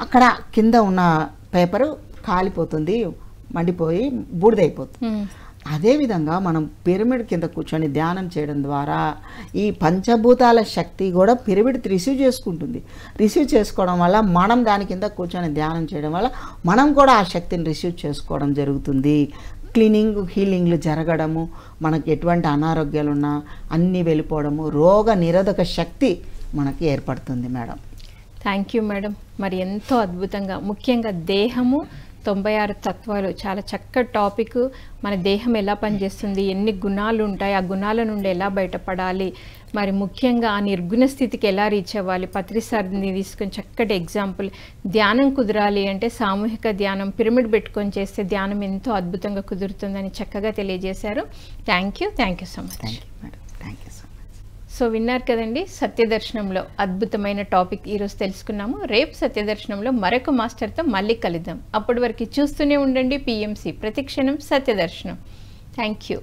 S2: అక్కడ కింద ఉన్న పేపరు కాలిపోతుంది, మండిపోయి బూడిదైపోతుంది. అదేవిధంగా మనం పిరమిడ్ కింద కూర్చొని ధ్యానం చేయడం ద్వారా ఈ పంచభూతాల శక్తి కూడా పిరమిడ్ రిసీవ్ చేసుకుంటుంది. రిసీవ్ చేసుకోవడం వల్ల మనం దాని కింద కూర్చొని ధ్యానం చేయడం వల్ల మనం కూడా ఆ శక్తిని రిసీవ్ చేసుకోవడం జరుగుతుంది. క్లీనింగ్ హీలింగ్లు జరగడము, మనకి ఎటువంటి అనారోగ్యాలు ఉన్నా అన్నీ వెళ్ళిపోవడము, రోగ నిరోధక శక్తి మనకి ఏర్పడుతుంది మేడం.
S1: Thank you madam. మరి ఎంతో అద్భుతంగా, ముఖ్యంగా దేహము 96 తత్వాలు చాలా చక్కటి టాపిక్. మన దేహం ఎలా పనిచేస్తుంది, ఎన్ని గుణాలు ఉంటాయి, ఆ గుణాల నుండి ఎలా బయటపడాలి, మరి ముఖ్యంగా ఆ నిర్గుణ స్థితికి ఎలా రీచ్ అవ్వాలి, పత్రిసారిని తీసుకొని చక్కటి ఎగ్జాంపుల్. ధ్యానం కుదరాలి అంటే సామూహిక ధ్యానం, పిరమిడ్ పెట్టుకొని చేస్తే ధ్యానం ఎంతో అద్భుతంగా కుదురుతుందని చక్కగా తెలియజేశారు. Thank you so much.
S2: Thank you so much.
S1: So విన్నారు కదండి, సత్యదర్శనంలో అద్భుతమైన టాపిక్ ఈరోజు తెలుసుకున్నాము. రేపు సత్యదర్శనంలో మరొక మాస్టర్తో మళ్ళీ కలుద్దాం. అప్పటి వరకు చూస్తూనే ఉండండి PMC, ప్రతిక్షణం సత్యదర్శనం. Thank you.